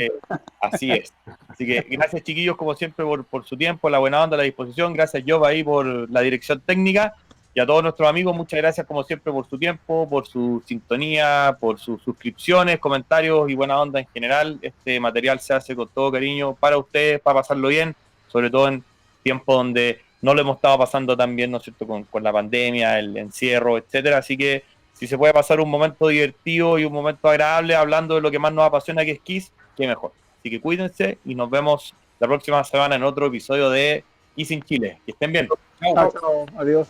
Así es. Así que gracias, chiquillos, como siempre, por su tiempo, la buena onda, la disposición. Gracias, Job, ahí por la dirección técnica. Y a todos nuestros amigos, muchas gracias, como siempre, por su tiempo, por su sintonía, por sus suscripciones, comentarios y buena onda en general. Este material se hace con todo cariño para ustedes, para pasarlo bien, sobre todo en tiempos donde no lo hemos estado pasando tan bien, ¿no es cierto?, con la pandemia, el encierro, etcétera. Así que si se puede pasar un momento divertido y un momento agradable hablando de lo que más nos apasiona, que es Kiss, qué mejor. Así que cuídense y nos vemos la próxima semana en otro episodio de Kiss in Chile. Que estén bien. Chao. Adiós.